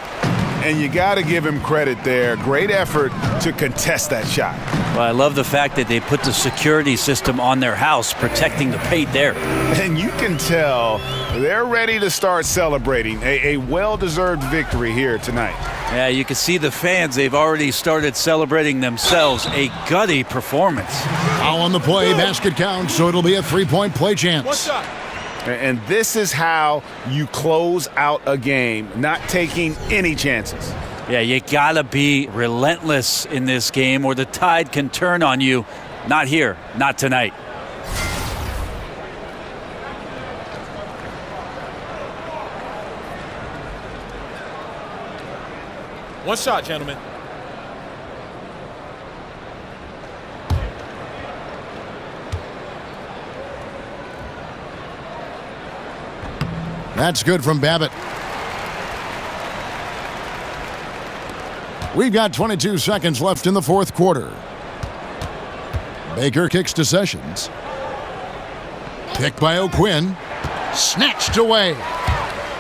And you got to give him credit there. Great effort to contest that shot. Well, I love the fact that they put the security system on their house, protecting the paint there. And you can tell they're ready to start celebrating a well-deserved victory here tonight. Yeah, you can see the fans. They've already started celebrating themselves. A gutty performance. Foul on the play. Basket counts, so it'll be a three-point play chance. What's up? And this is how you close out a game, not taking any chances. Yeah, you gotta be relentless in this game or the tide can turn on you. Not here, not tonight. One shot, gentlemen. That's good from Babbitt. We've got 22 seconds left in the fourth quarter. Baker kicks to Sessions. Picked by O'Quinn. Snatched away.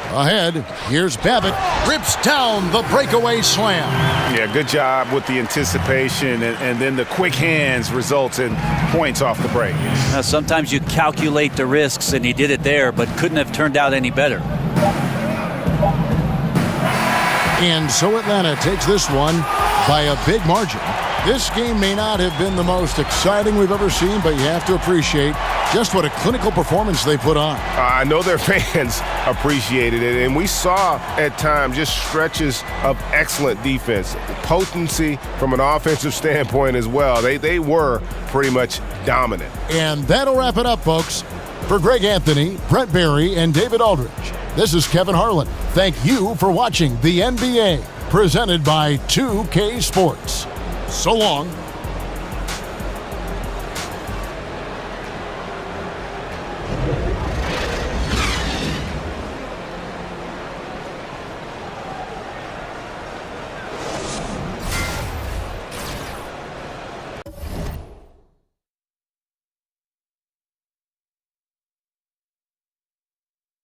Ahead, here's Babbitt. Rips down the breakaway slam. Yeah, good job with the anticipation, and then the quick hands results in points off the break. Now, sometimes you calculate the risks, and he did it there, but couldn't have turned out any better. And so Atlanta takes this one by a big margin. This game may not have been the most exciting we've ever seen, but you have to appreciate just what a clinical performance they put on. I know their fans appreciated it, and we saw at times just stretches of excellent defense. Potency from an offensive standpoint as well. They were pretty much dominant. And that'll wrap it up, folks. For Greg Anthony, Brett Barry, and David Aldridge, this is Kevin Harlan. Thank you for watching the NBA, presented by 2K Sports. So long.